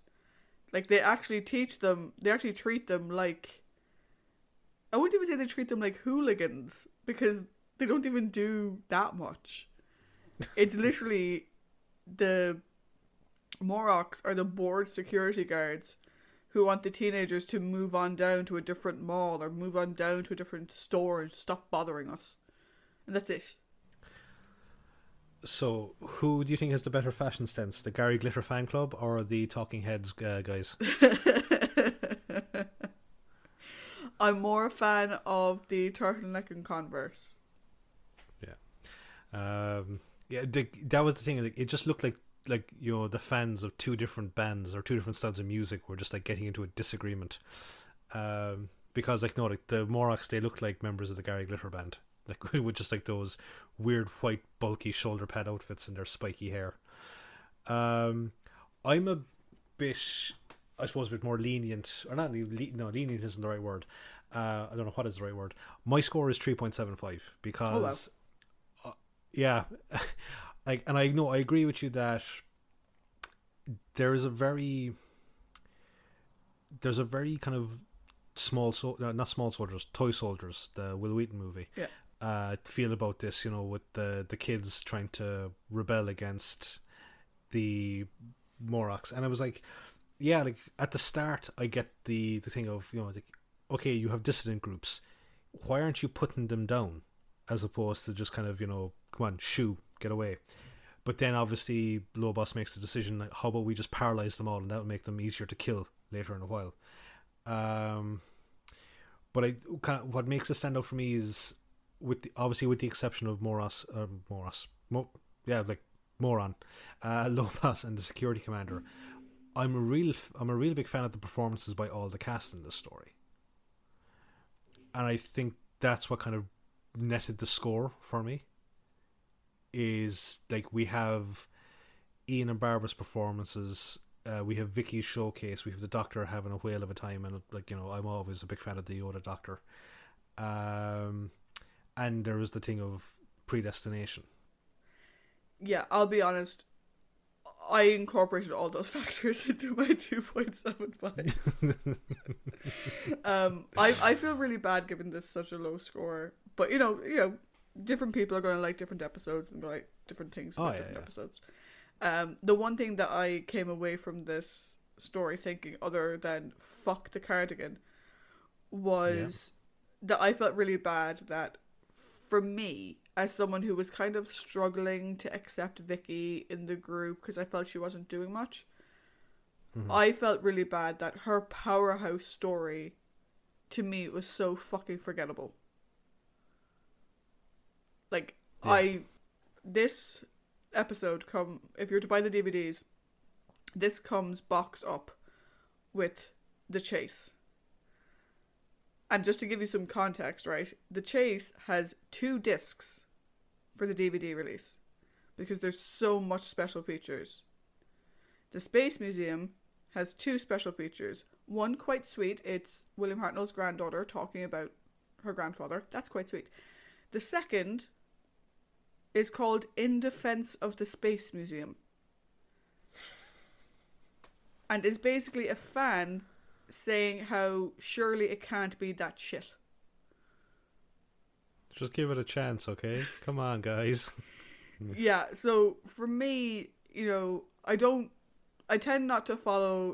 Like they actually treat them like, I wouldn't even say they treat them like hooligans, because they don't even do that much. It's literally the Morlocks are the bored security guards who want the teenagers to move on down to a different mall or move on down to a different store and stop bothering us. And that's it. So, who do you think has the better fashion sense? The Gary Glitter fan club or the Talking Heads guys? I'm more a fan of the turtleneck and Converse. Yeah. That was the thing. Like, it just looked like the fans of two different bands or two different styles of music were just like getting into a disagreement. Because the Morlocks, they look like members of the Gary Glitter band. Like with just like those weird white bulky shoulder pad outfits and their spiky hair. I'm a bit, I suppose, a bit more lenient, or not lenient isn't the right word. I don't know what is the right word. My score is 3.75 because, yeah, and I know I agree with you that there's a very kind of not small soldiers, toy soldiers, the Will Wheaton movie. Yeah. Feel about this, with the kids trying to rebel against the Morlocks, and I was like, yeah, like at the start, I get the thing of like, okay, you have dissident groups, why aren't you putting them down, as opposed to just kind of come on, shoo, get away. But then obviously Lobos makes the decision, like, how about we just paralyze them all, and that will make them easier to kill later in a while. But what makes it stand out for me is with the exception of Moron, Lobos and the security commander. I'm a real big fan of the performances by all the cast in this story, and I think that's what kind of netted the score for me. Is like we have Ian and Barbara's performances, we have Vicky's showcase, we have the Doctor having a whale of a time, and I'm always a big fan of the Yoda Doctor, and there is the thing of predestination. Yeah, I'll be honest, I incorporated all those factors into my 2.75. I feel really bad giving this such a low score, but different people are going to like different episodes and like different things about different episodes. The one thing that I came away from this story thinking, other than fuck the cardigan, was that I felt really bad that, for me, as someone who was kind of struggling to accept Vicky in the group because I felt she wasn't doing much, I felt really bad that her powerhouse story, to me, was so fucking forgettable. Like, this episode if you're to buy the DVDs, this comes box up with The Chase. And just to give you some context, right, The Chase has 2 discs for the DVD release because there's so much special features. The Space Museum has 2 special features. One quite sweet, it's William Hartnell's granddaughter talking about her grandfather. That's quite sweet. The second is called In Defense of the Space Museum, and is basically a fan saying how surely it can't be that shit. Just give it a chance, okay? Come on, guys. Yeah, so for me, I tend not to follow,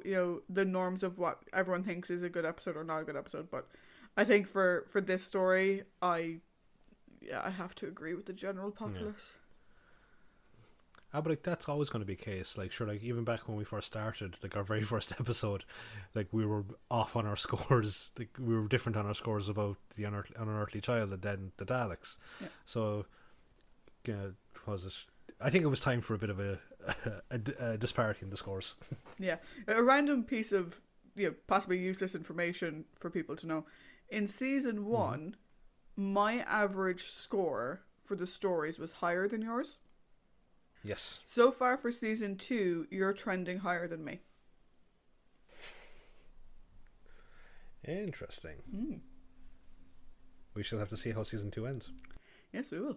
the norms of what everyone thinks is a good episode or not a good episode, but I think for this story, I have to agree with the general populace. But like, that's always going to be the case. Like, sure, like even back when we first started, like our very first episode, like we were off on our scores. Like we were different on our scores about the unearthly child and then the Daleks. Yeah. So, was it? I think it was time for a bit of a disparity in the scores. Yeah, a random piece of possibly useless information for people to know. In season 1, my average score for the stories was higher than yours. Yes. So far for season 2, you're trending higher than me. Interesting. We shall have to see how season 2 ends. Yes, we will.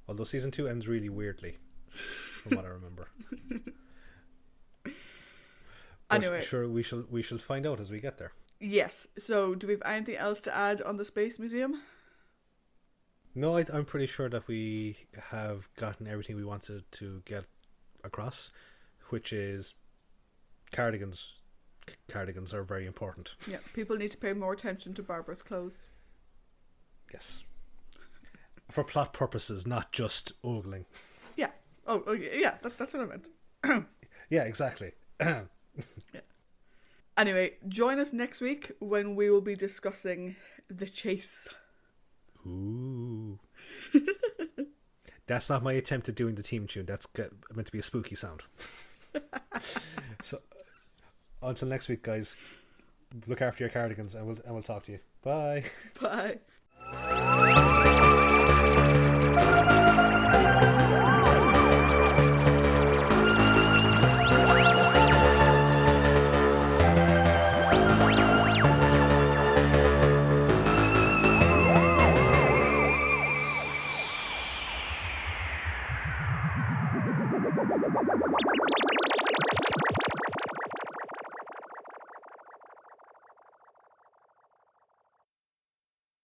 Although season 2 ends really weirdly, from what I remember. Anyway, sure, we shall find out as we get there. Yes. So, do we have anything else to add on the Space Museum? No, I'm pretty sure that we have gotten everything we wanted to get across, which is cardigans. Cardigans are very important. Yeah, people need to pay more attention to Barbara's clothes. Yes. For plot purposes, not just ogling. Yeah. Oh yeah, that's what I meant. Yeah, exactly. Yeah. Anyway, join us next week when we will be discussing The Chase. Ooh. That's not my attempt at doing the theme tune. That's meant to be a spooky sound. So, until next week, guys, look after your cardigans, and we'll talk to you. Bye. Bye.